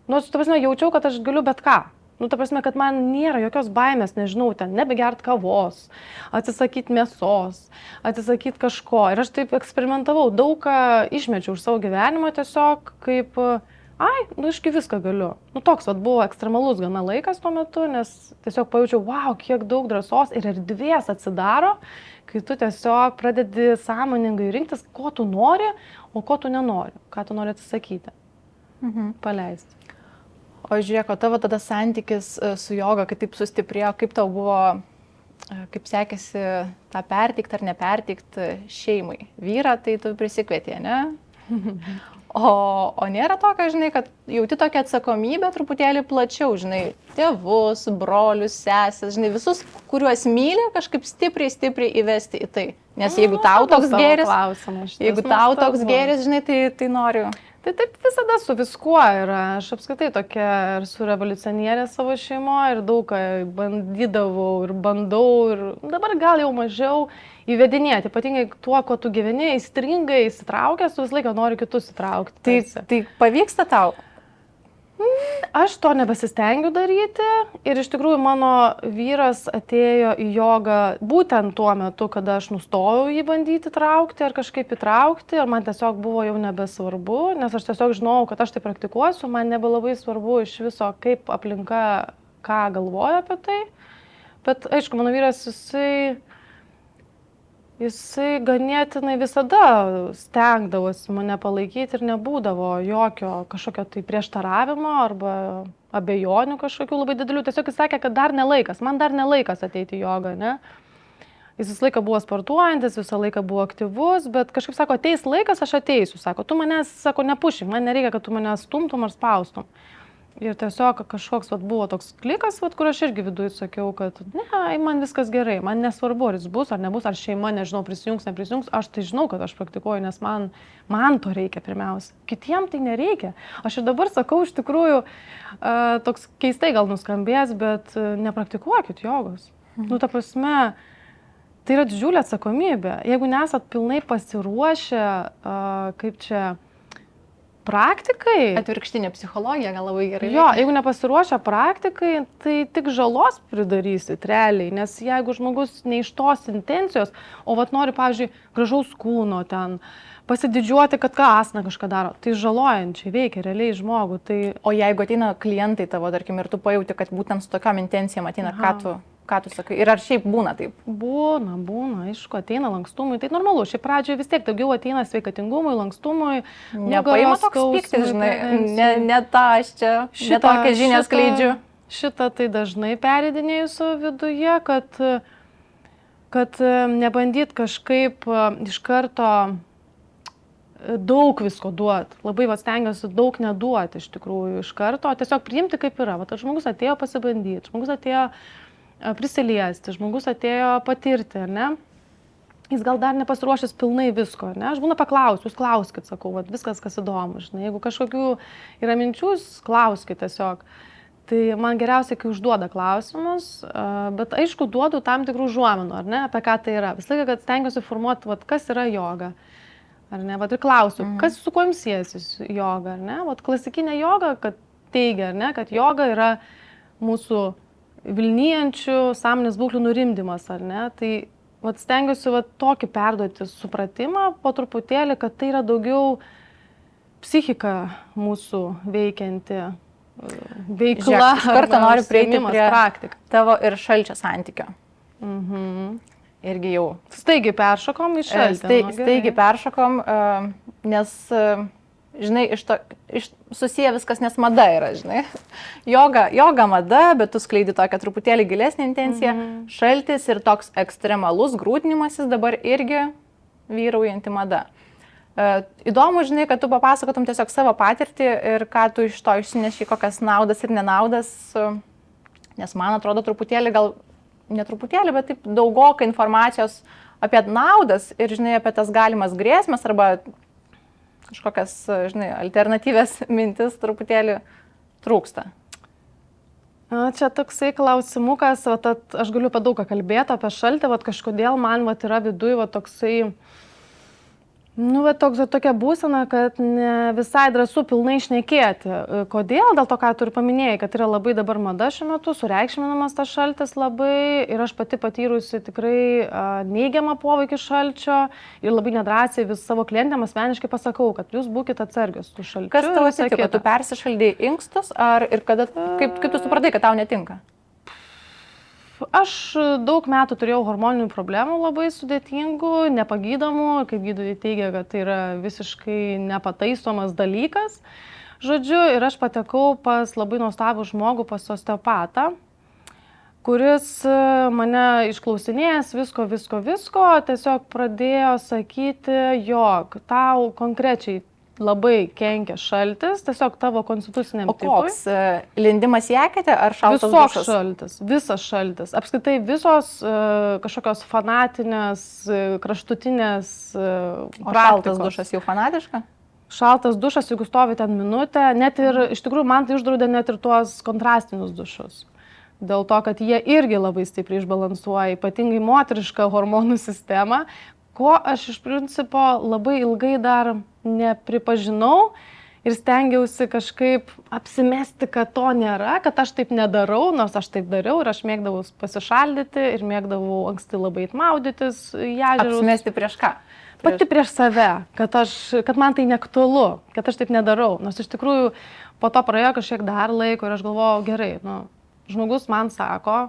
jaučiau, kad aš galiu bet ką. Ta prasme, kad man nėra jokios baimės, nežinau, ten nebegert kavos, atsisakyti mėsos, atsisakyti kažko. Ir aš taip eksperimentavau, daug ką išmečiau už savo gyvenimą tiesiog kaip, iški viską galiu. Toks buvo ekstremalus gana laikas tuo metu, nes tiesiog pajaučiau, wow, kiek daug drąsos ir erdvės atsidaro, kai tu tiesiog pradedi sąmoningai rinktis, ko tu nori, o ko tu nenori, ką tu nori atsisakyti, paleisti. O žiūrėk, o tavo tada santykis su joga, kai taip sustiprėjo, kaip tau buvo, kaip sekėsi tą pertikti ar nepertikti šeimai? Vyrą tai tu prisikvietė, ne? O nėra tokio, žinai, kad jauti tokią atsakomybę truputėlį plačiau, žinai, tėvus, brolius, sesės, žinai, visus, kuriuos myli, kažkaip stipriai įvesti į tai. Nes jeigu tau toks gėris, žinai, tai noriu. Tai taip visada su viskuo yra. Aš apskritai tokia ir su revoliucionierė savo šeimoje ir daug ką bandydavau ir bandau ir dabar gal jau mažiau įvedinėti. Ypatingai tuo, ko tu gyveni, įstringai įsitraukęs, tu visą laiką nori kitus įtraukti. Tai pavyksta tau? Aš to nebesistengiu daryti ir iš tikrųjų mano vyras atėjo į jogą būtent tuo metu, kada aš nustojau jį bandyti traukti ar kažkaip įtraukti ir man tiesiog buvo jau nebesvarbu, nes aš tiesiog žinojau, kad aš tai praktikuosiu, man nebelabai svarbu iš viso, kaip aplinka, ką galvoja apie tai, bet aišku, mano vyras jisai ganėtinai visada stengdavosi mane palaikyti ir nebūdavo jokio kažkokio tai prieštaravimo arba abejonių kažkokių labai didelių. Tiesiog jis sakė, kad dar nelaikas, man dar nelaikas ateiti į jogą, ne? Jis visą laiką buvo sportuojantis, visą laiką buvo aktyvus, bet kažkaip sako, ateis laikas, aš ateisiu. Sako, tu manęs, sako, nepušink, man nereikia, kad tu mane stumtum ar spaustum. Ir tiesiog kažkoks buvo toks klikas, kur aš irgi viduje sakiau, kad ne, man viskas gerai, man nesvarbu, ar jis bus ar nebus, ar šeima, nežinau, prisijungs, neprisijungs, aš tai žinau, kad aš praktikuoju, nes man to reikia pirmiausia. Kitiem tai nereikia. Aš ir dabar sakau, iš tikrųjų, toks keistai gal nuskambės, bet nepraktikuokit jogos. Ta prasme, tai yra didžiulė atsakomybė. Jeigu nesat pilnai pasiruošę, kaip čia, praktikai. Atvirkštinė psichologija gal labai gerai. Jo, jeigu nepasiruošę praktikai, tai tik žalos pridarysit realiai, nes jeigu žmogus ne iš tos intencijos, o nori, pavyzdžiui, gražaus kūno ten, pasididžiuoti, kad asana kažką daro, tai žalojančiai veikia realiai žmogų. O jeigu ateina klientai tavo, tarkim, ir tu pajauti, kad būtent su tokiom intencijom ateina, ką tu sakai? Ir ar šiaip būna taip? Būna, aišku, ateina lankstumui, tai normalu, šiaip pradžioje vis tiek daugiau ateina sveikatingumui, lankstumui. Nepaima toks pyktis, žinai, ne tą aš čia, ne tokią žinią skleidžiu. šitą tai dažnai pereidinėjau savo viduje, kad nebandyt kažkaip iš karto daug visko duoti. Labai stengiuosi daug neduoti iš tikrųjų iš karto, o tiesiog priimti kaip yra. Žmogus atėjo pasibandyti, žmogus atėjo prisiliesti, žmogus atėjo patirti, ar ne? Jis gal dar nepasiruošęs pilnai visko, ne? Aš būna paklausiu, jūs klauskit, sakau, viskas, kas įdomu, žinai. Jeigu kažkokių yra minčių, klauskit tiesiog. Tai man geriausiai, kai užduoda klausimus, bet aišku, duodu tam tikrų užuominų, ar ne, apie ką tai yra. Visą laiką, kad stengiuosi formuoti, kas yra joga, ar ne, ir klausiu, kas su kuo jums siejasi joga, ar ne. Klasikinė joga, kad teigia, ar ne, kad joga yra mūsų vilnijančių sąmonės būklių nurimdymas, ar ne. Tai stengiuosi tokį perduoti supratimą po truputėlį, kad tai yra daugiau psichika mūsų veikianti veikla. Žiūrėk, iš karto noriu prieiti prie praktika. Tavo ir šalčio santykio. Irgi jau. Staigiai peršokom į šaltį. Staigiai peršokom, nes, žinai, susiję viskas, nes mada yra, žinai. Joga mada, bet tu skleidi tokią truputėlį gilesnį intenciją. Šaltis ir toks ekstremalus grūdinimasis dabar irgi vyraujanti mada. Įdomu, žinai, kad tu papasakotum tiesiog savo patirtį ir ką tu iš to išsineši, kokias naudas ir nenaudas, nes man atrodo truputėlį, gal ne truputėlį, bet taip daugokai informacijos apie naudas ir, žinai, apie tas galimas grėsmes arba kažkokias, žinai, alternatyvės mintis truputėlį trūksta. Čia toksai klausimukas, aš galiu apie daug ką kalbėti, apie šaltį, kažkodėl man yra viduj toksai, tokia būsena, kad ne visai drąsu pilnai šnekėti. Kodėl? Dėl to, ką tu ir paminėjai, kad yra labai dabar mada šiuo metu, sureikšminamas tas šaltis labai ir aš pati patyrusi tikrai neigiamą poveikį šalčio ir labai nedrąsiai vis savo klientėm asmeniškai pasakau, kad jūs būkite atsargios su šalčiu. Kas tau atsitiko? Tu persišaldėjai inkstus ir kada, kaip tu supratai, kad tau netinka? Aš daug metų turėjau hormoninių problemų labai sudėtingų, nepagydomų, kaip gydytojai teigia, kad tai yra visiškai nepataisomas dalykas. Žodžiu, ir aš patekau pas labai nuostabų žmogų, pas osteopatą, kuris mane išklausinėjęs visko, tiesiog pradėjo sakyti, jog tau konkrečiai labai kenkia šaltis, tiesiog tavo konstituciniam tipui. O koks? Lindimas į eketę ar šaltas dušas? Šaltis, visas šaltis. Apskritai visos kažkokios fanatinės, kraštutinės praktikos. O šaltas dušas jau fanatiška? Šaltas dušas, jeigu stovi ten minutę, net ir, iš tikrųjų, man tai uždraudė net ir tuos kontrastinius dušus. Dėl to, kad jie irgi labai stipriai išbalansuoja, ypatingai moterišką hormonų sistemą, ko aš iš principo labai ilgai dar nepripažinau ir stengiausi kažkaip apsimesti, kad to nėra, kad aš taip nedarau, nors aš taip dariau ir aš mėgdavau pasišaldyti ir mėgdavau anksti labai maudytis į ežerus. Apsimesti prieš ką? Pati prieš save, kad man tai neaktualu, kad aš taip nedarau. Nors iš tikrųjų po to praėjo kažkiek dar laiko ir aš galvojau, gerai, žmogus man sako,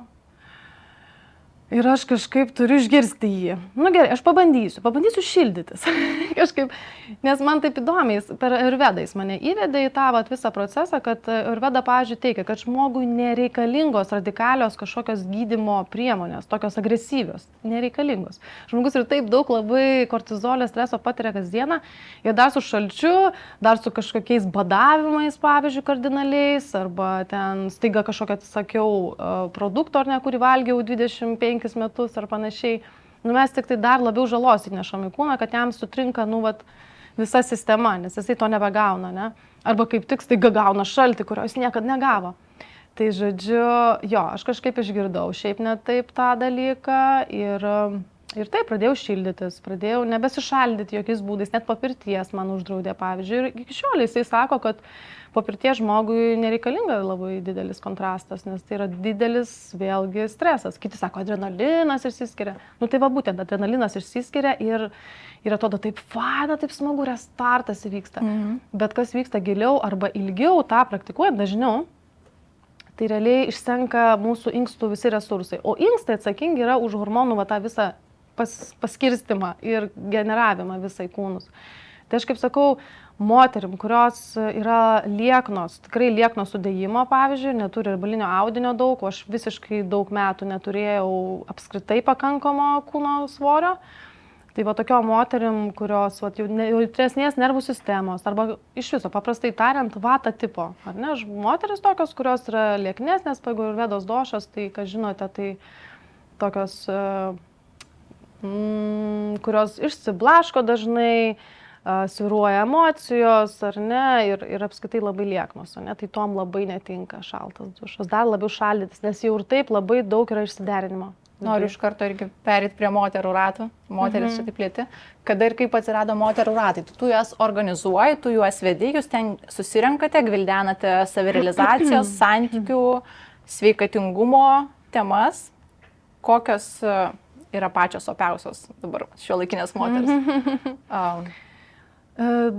ir aš kažkaip turiu išgirsti jį. Gerai, aš pabandysiu šildytis. Kažkaip, nes man taip įdomiai, per Ayurvedą jis mane įvedė į tą visą procesą, kad Ayurveda, pavyzdžiui, teikia, kad žmogui nereikalingos radikalios kažkokios gydymo priemonės, tokios agresyvios, nereikalingos. Žmogus ir taip daug labai kortizolio streso patiria kasdieną, ir dar su šalčiu, dar su kažkokiais badavimais, pavyzdžiui, kardinaliais, arba ten staiga kažkokią atsisakiau produkto, ar ne, kurį valgiau 25 metus ar panašiai, mes tik tai dar labiau žalos įnešam į kūną, kad jam sutrinka, visa sistema, nes jisai to nebegauna, ne? Arba kaip tik staiga gauna šaltį, kurio jis niekada negavo. Tai žodžiu, aš kažkaip išgirdau šiaip ne taip tą dalyką ir taip pradėjau šildytis, pradėjau nebesišaldyti jokiais būdais, net po pirties man uždraudė, pavyzdžiui, ir iki šiol jisai sako, kad po pirties žmogui nereikalinga labai didelis kontrastas, nes tai yra didelis vėlgi stresas. Kiti sako, adrenalinas išsiskiria. Tai būtent adrenalinas išsiskiria ir atrodo taip faina, taip smagu, restartas įvyksta. Bet kas vyksta giliau arba ilgiau, tą praktikuojant dažniau, tai realiai išsenka mūsų inkstų visi resursai. O inkstai atsakingi yra už hormonų tą visą paskirstimą ir generavimą visai kūnus. Tai aš kaip sakau, moterim, kurios yra lieknos, tikrai liekno sudėjimo, pavyzdžiui, neturi riebalinio audinio daug, o aš visiškai daug metų neturėjau apskritai pakankamo kūno svorio. Tai va tokio moterim, kurios jautresnės nervų sistemos, arba iš viso, paprastai tariant, vata tipo. Ar ne? Moteris tokios, kurios yra lieknesnės, pagal Vedos došas, tai, ką žinote, tai tokios, kurios išsiblaško dažnai, svyruoja emocijos, ar ne, ir apskritai labai lieknos, ar ne, tai tom labai netinka šaltas dušas, dar labiau šaldytis, nes jau ir taip labai daug yra išsiderinimo. Noriu iš karto irgi perėti prie moterų ratų, moteris čia taip plėti. Kada ir kaip atsirado moterų ratai? Tu jas organizuoji, tu juos vedi, jūs ten susirenkate, gvildenate savirealizacijos, santykių, sveikatingumo temas. Kokios yra pačios opiausios dabar šiuolaikinės moteris?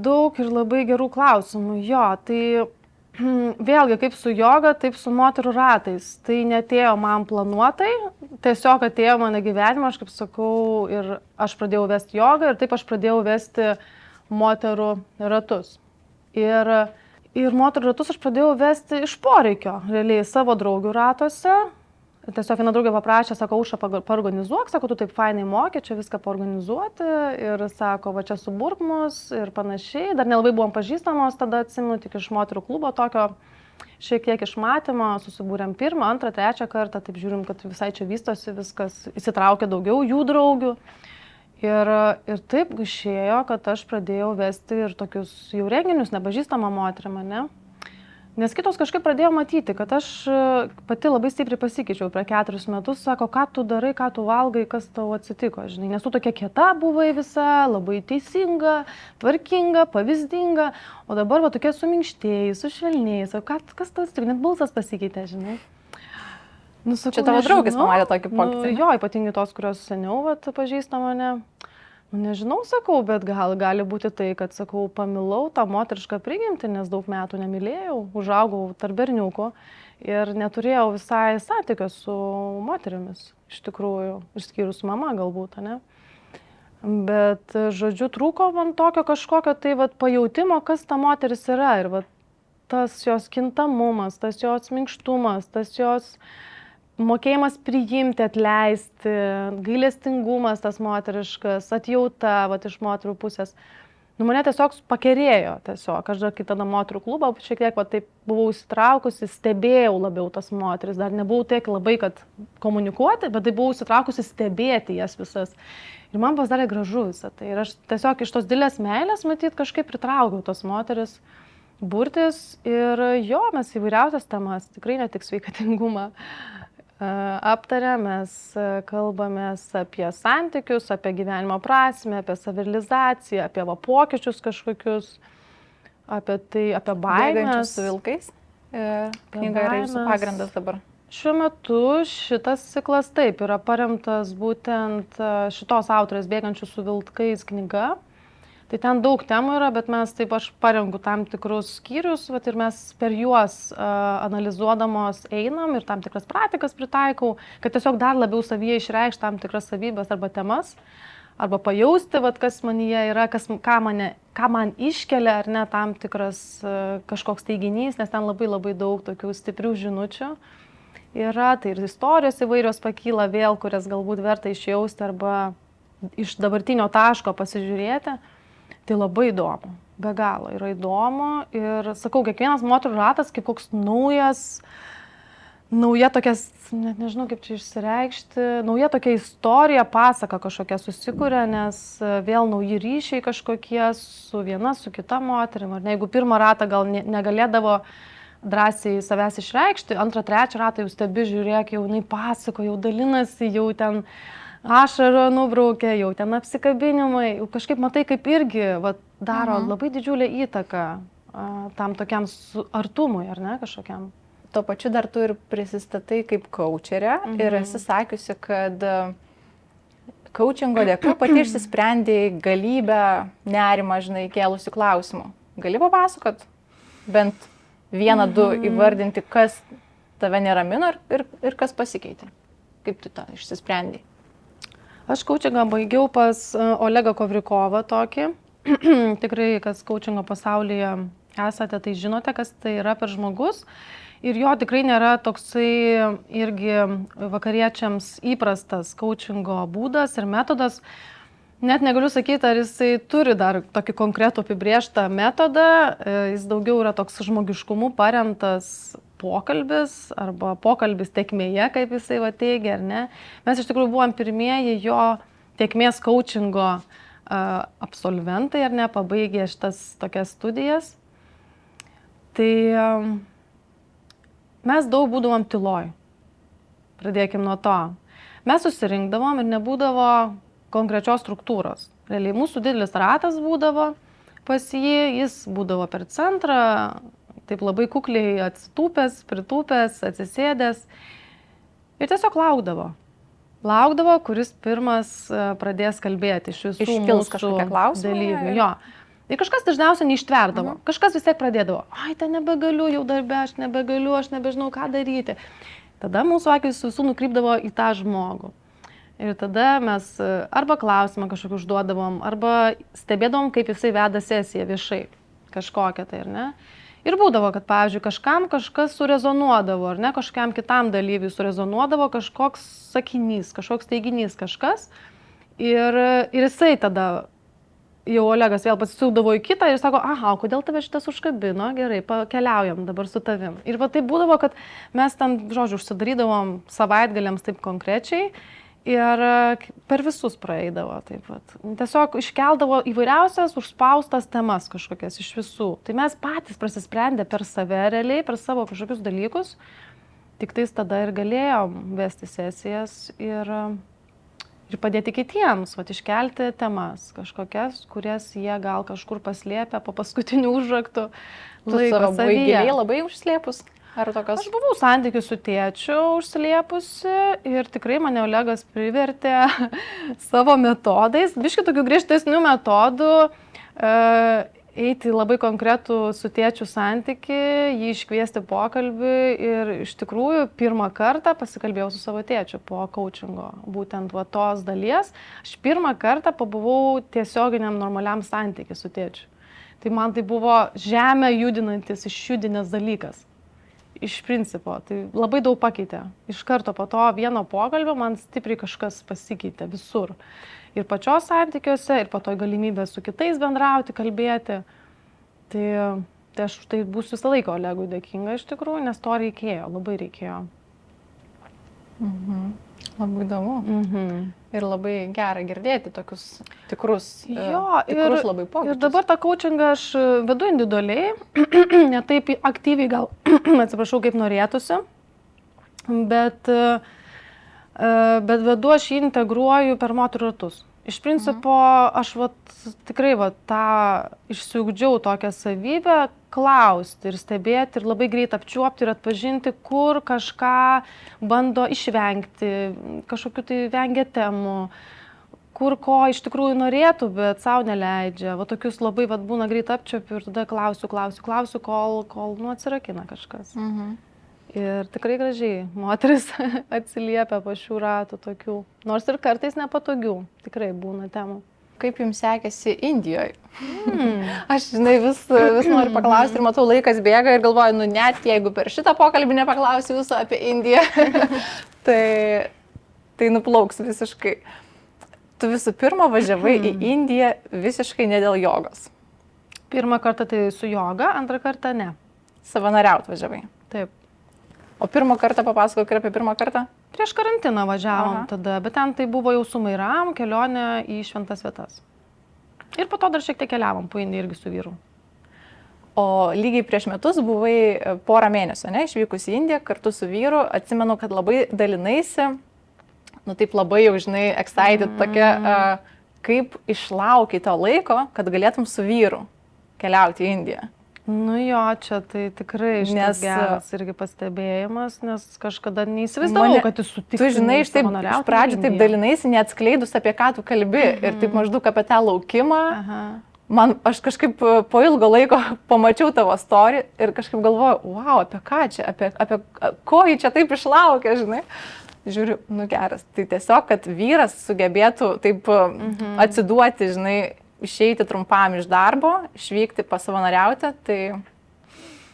Daug ir labai gerų klausimų. Jo, tai vėlgi, kaip su joga, taip su moterų ratais. Tai netėjo man planuotai, tiesiog atėjo mano gyvenimą, aš kaip sakau, ir aš pradėjau vesti jogą ir taip aš pradėjau vesti moterų ratus. Ir moterų ratus aš pradėjau vesti iš poreikio, realiai savo draugių ratuose. Tiesiog viena draugė paprašė, sako, Aušra, paorganizuok, sako, tu taip fainai mokė čia viską paorganizuoti ir sako, va čia suburk mus ir panašiai. Dar nelabai buvom pažįstamos, tada atsimenu tik iš moterų klubo tokio šiek tiek išmatymo, susibūrėm 1, 2, 3 kartą, taip žiūrim, kad visai čia vystosi viskas, įsitraukė daugiau jų draugių. Ir taip išėjo, kad aš pradėjau vesti ir tokius jau renginius nepažįstamą moterim, ne? Nes kitos kažkaip pradėjo matyti, kad aš pati labai stipriai pasikeičiau per 4 metus, sako, ką tu darai, ką tu valgai, kas tau atsitiko, žinai, nes tu tokia kieta buvai visa, labai teisinga, tvarkinga, pavyzdinga, o dabar va tokia suminkštėjai, sušvelnėjai, kas tas tik net balsas pasikeitė, žinai. Nu, sakau, čia tavo draugės pamatė tokį pokytį. Jo, ypatingai tos, kurios seniau pažįsta mane. Nežinau, sakau, bet gali būti tai, kad, sakau, pamilau tą moterišką prigimtį, nes daug metų nemylėjau, užaugau tarp berniukų ir neturėjau visai santykio su moterimis, iš tikrųjų, išskyrus mama galbūt, ne? Bet, žodžiu, trūko man tokio kažkokio tai pajautimo, kas ta moteris yra ir tas jos kintamumas, tas jos minkštumas, tas jos mokėjimas priimti, atleisti, gailestingumas tas moteriškas, atjauta iš moterų pusės. Nu, mane tiesiog pakerėjo tiesiog. Aš dar kai tada moterų klubą šiek tiek taip buvau įsitraukusi, stebėjau labiau tas moteris. Dar nebuvau tiek labai, kad komunikuoti, bet tai buvau įsitraukusi stebėti jas visas. Ir man pasidarė gražu visą tai. Ir aš tiesiog iš tos didelės meilės, matyt, kažkaip pritraukiau tas moteris burtis. Ir jo, mes įvairiausias temas, tikrai ne tik sveikatingumą. Aptarėm, mes kalbamės apie santykius, apie gyvenimo prasmę, apie savirealizaciją, apie pokyčius kažkokius, apie tai, apie baimės. Bėgančius su vilkais. Knyga yra jūsų pagrindas dabar. Šiuo metu šitas ciklas taip yra paremtas būtent šitos autorės Bėgančių su vilkais knyga. Tai ten daug temų yra, bet aš parengu tam tikrus skyrius ir mes per juos analizuodamos einam ir tam tikras praktikas pritaikau, kad tiesiog dar labiau savyje išreikšti tam tikras savybės arba temas, arba pajausti, kas manyje yra, ką man iškelia ar ne tam tikras kažkoks teiginys, nes ten labai labai daug tokių stiprių žinučių yra, tai ir istorijos įvairios pakyla vėl, kurias galbūt verta išjausti arba iš dabartinio taško pasižiūrėti. Tai labai įdomu, be galo yra įdomu ir sakau, kiekvienas moterų ratas kaip koks nauja tokia, net nežinau kaip čia išsireikšti, nauja tokia istorija, pasaka kažkokia susikuria, nes vėl nauji ryšiai kažkokie su viena, su kita moterim. Ar ne, jeigu pirmą ratą gal negalėdavo drąsiai savęs išreikšti, antrą, trečią ratą jau stebi, žiūrėk, jau jinai pasako, jau dalinasi, jau ten ašarą nubraukė, jau ten apsikabinimai, jau kažkaip matai, kaip irgi daro labai didžiulę įtaką tam tokiam artumui, ar ne, kažkokiam. Tuo pačiu dar tu ir prisistatai kaip kaučerė ir esi sakiusi, kad kaučingo dėka pati išsisprendėjai galybę nerimą, žinai, kėlusių klausimų. Gali papasakot bent 1, 2 įvardinti, kas tave neramino ir kas pasikeitė? Kaip tu tą išsisprendėjai? Aš kaučingą baigiau pas Olegą Kovrikovą tokį. tikrai, kas coachingo pasaulyje esate, tai žinote, kas tai yra per žmogus. Ir jo tikrai nėra toksai irgi vakariečiams įprastas coachingo būdas ir metodas. Net negaliu sakyti, ar jisai turi dar tokį konkretų apibrėžtą metodą. Jis daugiau yra toks žmogiškumu paremtas pokalbis arba pokalbis tėkmėje, kaip jisai teigia, ar ne. Mes iš tikrųjų buvom pirmieji jo tėkmės coachingo absolventai, ar ne, pabaigė šitas tokias studijas. Tai mes daug būdavom tyloj. Pradėkim nuo to. Mes susirinkdavom ir nebūdavo konkrečios struktūros. Realiai mūsų didelis ratas būdavo pas jį, jis būdavo per centrą, taip labai kukliai atsitūpęs, pritūpęs, atsisėdęs ir tiesiog laukdavo. Laukdavo, kuris pirmas pradės kalbėti iš visų Iškils mūsų dalyvių. Jo. Ir kažkas dažniausiai neištverdavo. Kažkas vis tiek pradėdavo. Ai, ten nebegaliu, jau darbe, aš nebegaliu, aš nebežinau, ką daryti. Tada mūsų akis visų nukrypdavo į tą žmogų. Ir tada mes arba klausimą kažkokį užduodavom, arba stebėdavom, kaip jisai veda sesiją viešai. Kažkokią tai, ar ne? Ir būdavo, kad, pavyzdžiui, kažkam kažkas surezonuodavo, ar ne, kažkam kitam dalyviui surezonuodavo kažkoks sakinys, kažkoks teiginys, kažkas. Ir jisai tada, jau Olegas vėl pasisiūdavo į kitą ir sako, aha, kodėl tave šitas užkabino, gerai, pakeliaujam dabar su tavim. Ir va tai būdavo, kad mes ten, žodžiu, užsidarydavom savaitgaliams taip konkrečiai. Ir per visus praeidavo taip pat. Tiesiog iškeldavo įvairiausias užspaustas temas kažkokias iš visų. Tai mes patys prasisprendę per save realiai, per savo kažkokius dalykus. Tik tais tada ir galėjom vesti sesijas ir padėti kitiems, iškelti temas kažkokias, kurias jie gal kažkur paslėpia po paskutinių užraktų. Tu savo buvai giliai labai užslėpus? Aš buvau santykių su tėčiu užsiliepusi ir tikrai mane Olegas privertė savo metodais, biškį tokių griežtesnių metodų, eiti labai konkretų su tėčiu santykį, jį iškviesti pokalbį ir iš tikrųjų pirmą kartą pasikalbėjau su savo tėčiu po coachingo, būtent tos dalies. Aš pirmą kartą pabuvau tiesioginiam normaliam santykiui su tėčiu. Tai man tai buvo žemę judinantis, išjudinęs dalykas. Iš principo, tai labai daug pakeitė. Iš karto po to vieno pokalbio man stipriai kažkas pasikeitė visur. Ir pačios santykiuose, ir po to galimybė su kitais bendrauti, kalbėti. Tai aš už tai būsiu visą laiką Olegui dėkinga iš tikrųjų, nes to reikėjo, labai reikėjo. Labai įdomu. Ir labai gera girdėti tokius tikrus labai pokyčius. Ir dabar tą coachingą aš vedu individualiai, ne taip aktyviai gal, atsiprašau, kaip norėtųsi, bet vedu aš jį integruoju per moterų ratus. Iš principo, aš tikrai tą išsiugdžiau tokią savybę klausti ir stebėti ir labai greit apčiuopti ir atpažinti, kur kažką bando išvengti, kažkokiu tai vengia temų, kur ko iš tikrųjų norėtų, bet savo neleidžia. Tokius labai būna greit apčiuopiu ir tada klausiu, kol atsirakina kažkas. Ir tikrai gražiai moteris atsiliepia po šių ratų tokių, nors ir kartais nepatogių, tikrai būna temų. Kaip jums sekėsi Indijoje? Aš, vis noriu paklausti ir matau, laikas bėga ir galvoju, net jeigu per šitą pokalbį nepaklausiu jūsų apie Indiją, tai nuplauks visiškai. Tu visų pirma važiavai į Indiją visiškai ne dėl jogos. Pirmą kartą tai su joga, antrą kartą ne. Savanoriaut važiavai? Taip. O pirmą kartą papasakok ir apie pirmą kartą? Prieš karantiną važiavom tada, bet ten tai buvo jau su Mairam, kelionė į šventas vietas. Ir po to dar šiek tiek keliavom po Indiją irgi su vyru. O lygiai prieš metus buvai porą mėnesių, išvykus į Indiją kartu su vyru. Atsimenu, kad labai dalinaisi, taip labai jau, excited tokia, kaip išlaukiai to laiko, kad galėtum su vyru keliauti į Indiją. Jo, čia tai tikrai šitas geras irgi pastebėjimas, nes kažkada neįsivaizdavau, kad jis sutiktų. Tu iš pradžių taip dalinaisi, neatskleidus apie ką tu kalbi ir taip maždaug apie tą laukimą. Aš kažkaip po ilgo laiko pamačiau tavo story ir kažkaip galvoju, wow, apie ką čia, apie ko jį čia taip išlaukė, Žiūriu, geras. Tai tiesiog, kad vyras sugebėtų taip atsiduoti, išeiti trumpam iš darbo, išvykti pasavanoriauti,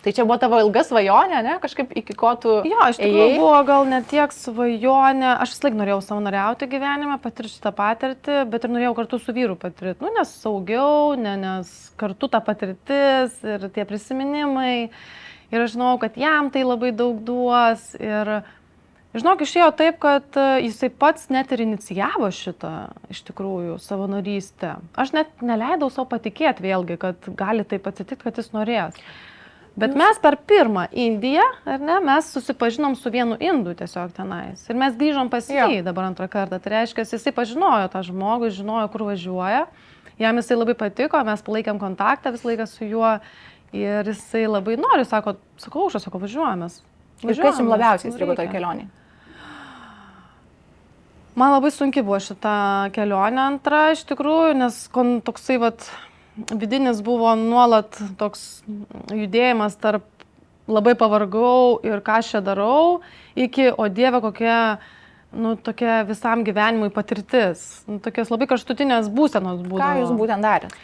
tai čia buvo tavo ilga svajonė, ne? Kažkaip iki ko tu Jo, iš tikrųjų buvo gal ne tiek svajonė, aš vis laik norėjau savanoriauti gyvenime, patirti šitą patirtį, bet ir norėjau kartu su vyru patirti, nes saugiau, nes kartu ta patirtis ir tie prisiminimai, ir aš žinau, kad jam tai labai daug duos, ir žinok, išėjo taip, kad jisai pats net ir inicijavo šitą, iš tikrųjų, savanorystę. Aš net neleidau savo patikėti vėlgi, kad gali taip atsitikti, kad jis norės. Bet mes per pirmą Indiją, ar ne, mes susipažinom su vienu indu tiesiog tenais. Ir mes grįžom pas jį dabar antrą kartą. Tai reiškia, jisai pažinojo tą žmogų, žinojo, kur važiuoja. Jam jisai labai patiko, mes palaikėm kontaktą visą laiką su juo. Ir jisai labai nori, sakau, važiuojamės. Ir kas jums labiausiai įstrigo toj kelionėje? Man labai sunki buvo šita kelionė antra, iš tikrųjų, nes toksai vidinis buvo nuolat toks judėjimas tarp labai pavargau ir ką aš čia darau, iki, o Dieve, kokia, tokia visam gyvenimui patirtis. Tokios labai kraštutinės būsenos būdavo. Ką jūs būtent darėt?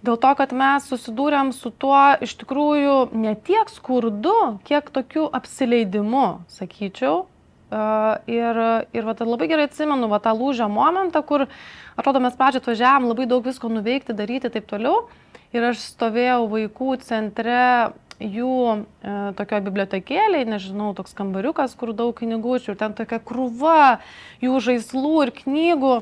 Dėl to, kad mes susidūrėm su tuo iš tikrųjų ne tiek skurdu, kiek tokiu apsileidimu, sakyčiau. Ir labai gerai atsimenu tą lūžio momentą, kur, atrodo, mes pačią atvažiavam labai daug visko nuveikti, daryti taip toliau. Ir aš stovėjau vaikų centre jų tokio bibliotekėlėje, nežinau, toks kambariukas, kur daug knygučių, ir ten tokia krūva jų žaislų ir knygų.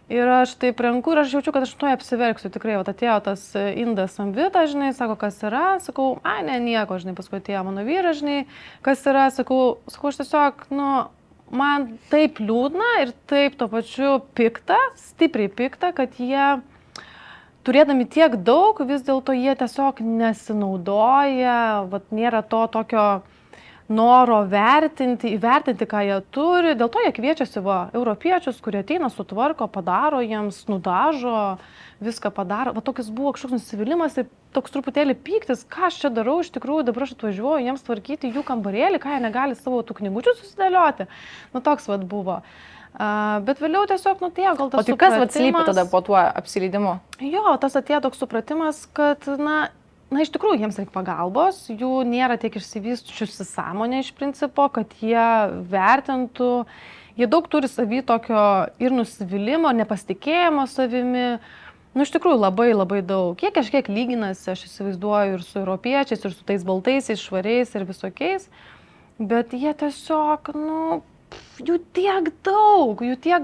Ir aš taip renku ir aš jaučiu, kad aš tuoj apsiverksiu. Tikrai, atėjo tas indas Amvita, žinai, sako, kas yra, sakau, ne, nieko, žinai, paskui atėjo mano vyras, žinai, kas yra, sakau, aš tiesiog, man taip liūdna ir taip tuo pačiu pikta, stipriai pikta, kad jie, turėdami tiek daug, vis dėlto jie tiesiog nesinaudoja, nėra to tokio noro įvertinti, ką jie turi. Dėl to jie kviečiasi europiečius, kurie ateina, sutvarko, padaro jiems, nudažo, viską padaro. Tokis buvo kažkoks nusivylimas ir toks truputėlį pyktis, ką aš čia darau, iš tikrųjų dabar aš atvažiuoju jiems tvarkyti jų kambarėlį, ką jie negali savo tų knygučių susidėlioti. Toks buvo. Bet vėliau tiesiog, gal tas supratimas. O tai kas slypi tada po tuo apsileidimu? Jo, tas atėjo toks supratimas, kad, iš tikrųjų, jiems reikia pagalbos, jų nėra tiek išsivysčiusi sąmonė iš principo, kad jie vertintų, jie daug turi savy tokio ir nusivylimo, nepasitikėjimo savimi, iš tikrųjų labai labai daug. Jie kažkiek lyginasi, aš įsivaizduoju, ir su europiečiais, ir su tais baltaisiais, švariais ir visokiais, bet jie tiesiog, jų tiek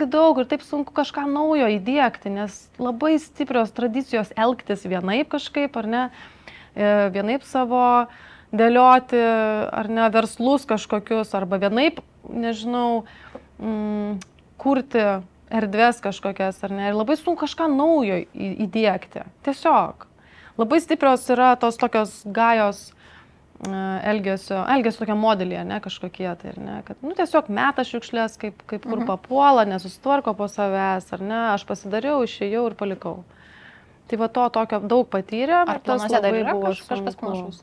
daug ir taip sunku kažką naujo įdiegti, nes labai stiprios tradicijos elgtis vienaip kažkaip, ar ne, vienaip savo dėlioti, ar ne, verslus kažkokius, arba vienaip, nežinau, kurti erdvės kažkokias, ar ne, ir labai sunku kažką naujo įdiegti. Tiesiog. Labai stiprios yra tos tokios gajos elgesio tokia modelė, ne, kažkokie, tai, ar ne, kad, tiesiog meta šiukšlės, kaip kur papuola, nesusitvarko po savęs, ar ne, aš pasidariau, išėjau ir palikau. Tai to tokio daug patyrė. Ar planuose dar yra kažkas panašaus?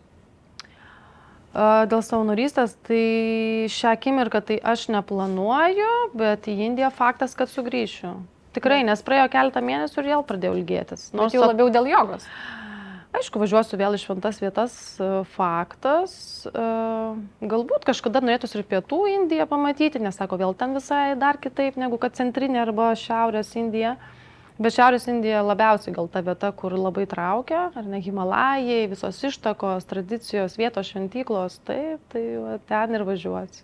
Dėl savanorystės, tai šią akimirką tai aš neplanuoju, bet į Indiją faktas, kad sugrįšiu. Tikrai, nes praėjo keletą mėnesių ir vėl pradėjau ilgėtis. Nors jau labiau dėl jogos. Aišku, važiuosiu vėl į šventas vietas, faktas. Galbūt kažkada norėtųsi ir pietų Indiją pamatyti, nes sako, vėl ten visai dar kitaip negu kad centrinė arba šiaurės Indija. Bet šiaurės Indija labiausiai gal ta vieta, kur labai traukia, ar ne, Himalajai, visos ištakos, tradicijos, vietos šventyklos, taip, tai ten ir važiuosi.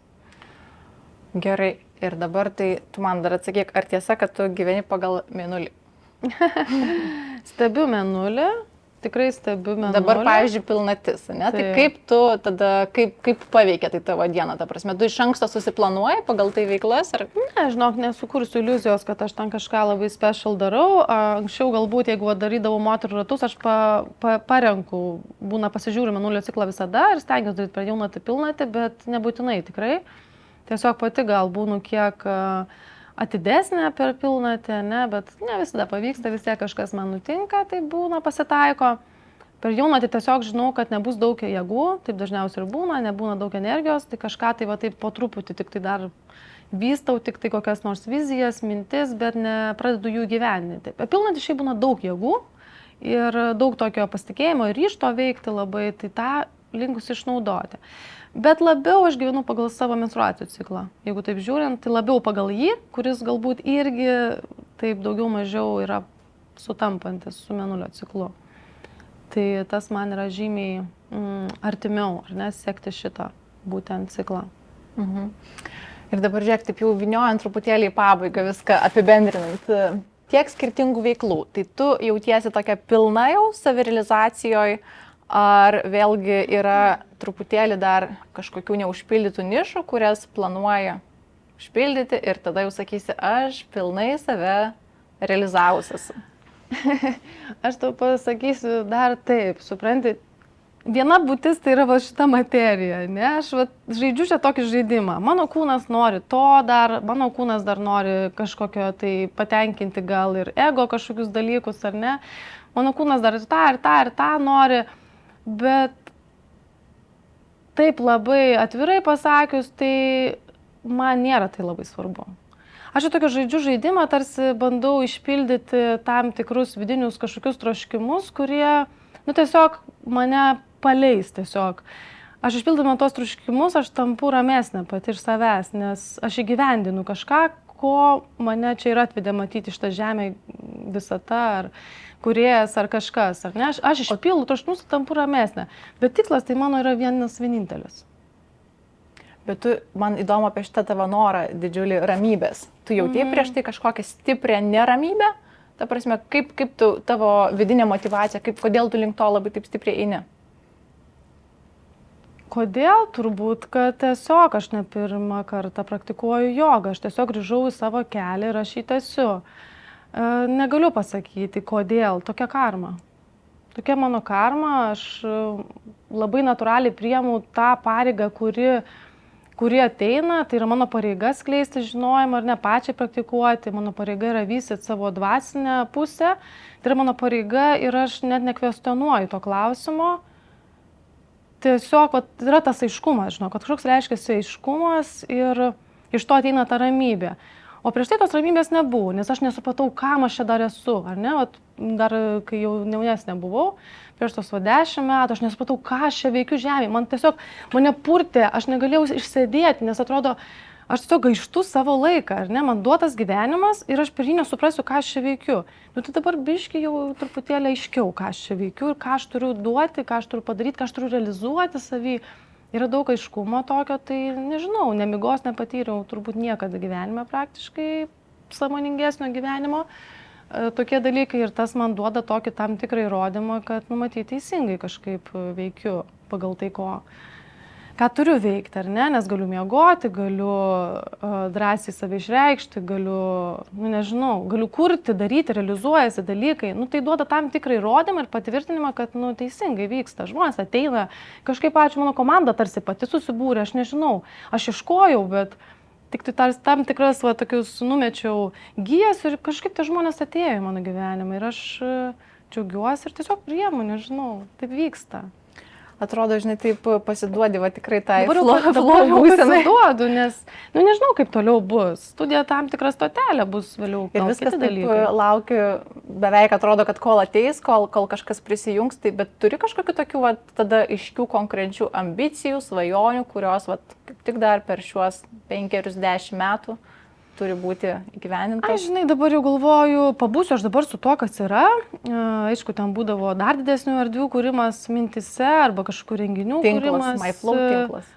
Gerai, ir dabar tai tu man dar atsakyk, ar tiesa, kad tu gyveni pagal mėnulį? Stebiu mėnulį. Tikrai stebiu mėnulį. Dabar, pavyzdžiui, pilnatis, ne? Tai kaip tu tada, kaip paveikia tai tavo dieną, ta prasme? Tu iš anksto susiplanuoji pagal tai veiklas? Ar... Ne, žinok, nesukursiu iliuzijos, kad aš ten kažką labai special darau. Anksčiau galbūt, jeigu darydavau moterų ratus, aš parenku, pasižiūriu mėnulio ciklą visada ir stengiuosi daryti per jaunatį pilnatį, bet nebūtinai tikrai. Tiesiog pati gal būnu kiek atidesnė per pilnatį, ne, bet ne visada pavyksta, vis tiek kažkas man nutinka, tai būna, pasitaiko. Per jaunatį tiesiog žinau, kad nebus daug jėgų, taip dažniausiai ir būna, nebūna daug energijos, tai kažką tai taip po truputį tik tai dar vystau, tik tai kokias nors vizijas, mintis, bet nepradedu jų gyveninti. Per pilnatį šiaip būna daug jėgų ir daug tokio pasitikėjimo ir ryžto veikti labai, tai tą linkus išnaudoti. Bet labiau aš gyvenu pagal savo menstruacijų ciklą. Jeigu taip žiūrint, tai labiau pagal jį, kuris galbūt irgi taip daugiau mažiau yra sutampantis su mėnulio ciklu. Tai tas man yra žymiai artimiau, ar ne, sekti šitą būtent ciklą. Ir dabar žiūrėk, taip jau vyniojant truputėlį į pabaigą viską apibendrinant. Tiek skirtingų veiklų. Tai tu jautiesi tokia pilna jau savirealizacijoje, ar vėlgi yra truputėlį dar kažkokių neužpildytų nišų, kurias planuoji užpildyti ir tada jau sakysi, aš pilnai save realizavusias. Aš tau pasakysiu dar taip, supranti, viena būtis tai yra va šita materija, ne, aš va žaidžiu čia tokį žaidimą, mano kūnas nori to dar, mano kūnas dar nori kažkokio tai patenkinti gal ir ego kažkokius dalykus, ar ne, mano kūnas dar ir tą nori, bet taip labai atvirai pasakius, tai man nėra tai labai svarbu. Aš čia tokio žaidžiu žaidimą, tarsi bandau išpildyti tam tikrus vidinius kažkokius troškimus, kurie, tiesiog mane paleis tiesiog. Aš išpildama tos troškimus, aš tampu ramesnė pati iš savęs, nes aš įgyvendinu kažką, ko mane čia ir atvedė matyti šitą žemę visata, ar kūrėjas, ar kažkas, ar ne? Aš išpildu troškimus, tampu ramesnė, bet tikslas tai mano yra vienintelis. Bet tu, man įdomu apie šitą tavo norą didžiulį ramybės. Tu jautėjai prieš tai kažkokią stiprią neramybę? Ta prasme, kaip tu, tavo vidinė motyvacija, kodėl tu link to labai taip stipriai eini? Kodėl? Turbūt, kad tiesiog aš ne pirmą kartą praktikuoju jogą. Aš tiesiog grįžau į savo kelią ir aš jį tęsiu. Negaliu pasakyti, kodėl. Tokia karma. Tokia mano karma. Aš labai natūraliai priimu tą pareigą, kuri ateina, tai yra mano pareiga skleisti žinojimą ar ne pačiai praktikuoti, mano pareiga yra vystyti savo dvasinę pusę, tai yra mano pareiga ir aš net nekvestionuoju to klausimo. Tiesiog yra tas aiškumas, žinau, kad kažkoks reiškiasi aiškumas ir iš to ateina ta ramybė. O prieš tai tos ramybės nebuvo, nes aš nesupratau, kam aš čia dar esu, ar ne? Dar kai jau jaunesnė buvau, prieš tos 10 metų, aš nesupratau, ką aš čia veikiu žemėje. Mane purtė, aš negalėjau išsėdėti, nes atrodo, aš tiesiog gaištu savo laiką, ar ne? Man duotas gyvenimas ir aš per jį nesuprasiu, ką aš čia veikiu. Tai dabar biški jau truputėlį aiškiau, ką aš čia veikiu ir ką aš turiu duoti, ką aš turiu padaryti, ką aš turiu realizuoti savy. Yra daug aiškumo tokio, tai nežinau, nemigos nepatyriau turbūt niekada gyvenime praktiškai sąmoningesnio gyvenimo. Tokie dalykai ir tas man duoda tokį tam tikrą įrodymą, kad matyti teisingai kažkaip veikiu pagal tai, ką turiu veikti, ar ne, nes galiu miegoti, galiu drąsiai save išreikšti, galiu kurti, daryti, realizuojasi dalykai. Tai duoda tam tikrą įrodymą ir patvirtinimą, kad teisingai vyksta. Žmonės ateina, kažkaip ačiū, mano komanda tarsi pati susibūrė, aš nežinau, aš ieškojau, bet tik tai tam tikras tokius numečiau gijas ir kažkaip tie žmonės atėjo į mano gyvenimą ir aš džiaugiuosi ir tiesiog priemu, nežinau, taip vyksta. Atrodo, žinai, taip pasiduodi, tikrai tai dabar pasiduodu, nes, nežinau, kaip toliau bus. Studija tam tikra stotelė bus vėliau. Ir viskas taip laukiu, beveik atrodo, kad kol ateis, kol kažkas prisijungs, bet turi kažkokių tokių, tada aiškių konkrečių ambicijų, svajonių, kurios, kaip tik dar per šiuos 5-10 metų turi būti įgyvendintas? Aš, žinai, dabar jau galvoju, pabūsiu aš dabar su tuo, kas yra. Aišku, ten būdavo dar didesnių erdvių kūrimas mintise arba kažkokių renginių kūrimas. MyFlow tinklas.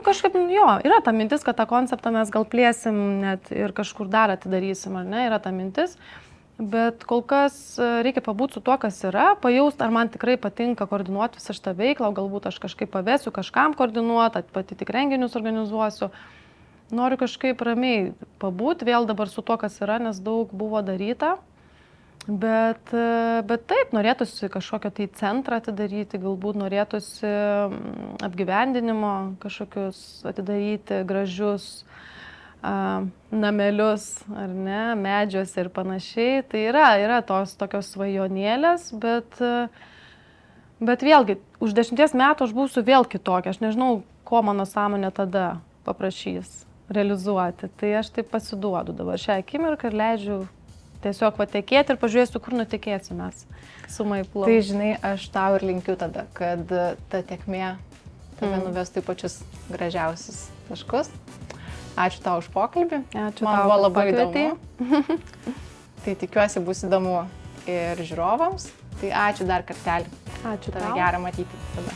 Kažkaip, yra ta mintis, kad tą konceptą mes gal plėsim net ir kažkur dar atidarysim, ar ne, yra ta mintis. Bet kol kas reikia pabūti su tuo, kas yra, pajaust, ar man tikrai patinka koordinuoti visą šitą veiklą, o galbūt aš kažkaip pavėsiu kažkam koordinuoti, pati tik renginius organizuosiu. Noriu kažkaip ramiai pabūti vėl dabar su tuo, kas yra, nes daug buvo daryta. Bet taip, norėtųsi kažkokią tai centrą atidaryti, galbūt norėtųsi apgyvendinimo kažkokius atidaryti, gražius namelius, ar ne, medžiuose ir panašiai. Tai yra tos tokios svajonėlės, bet vėlgi, už 10 metų aš būsiu vėl kitokia. Aš nežinau, ko mano sąmonė tada paprašys realizuoti. Tai aš taip pasiduodu dabar šią akimirką ir leidžiu Tiesiog patekėti ir pažiūrėsiu, kur nutekėsim mes su Maiplu. Tai žinai, aš tau ir linkiu tada, kad ta tėkmė tave nuvestų į pačius gražiausius taškus. Ačiū tau už pokalbį. Ačiū Man tau, buvo kad labai pakvietei. įdomu. Tai tikiuosi bus įdomu ir žiūrovams. Tai ačiū dar kartelį. Ačiū Tave tau. gera matyti tada.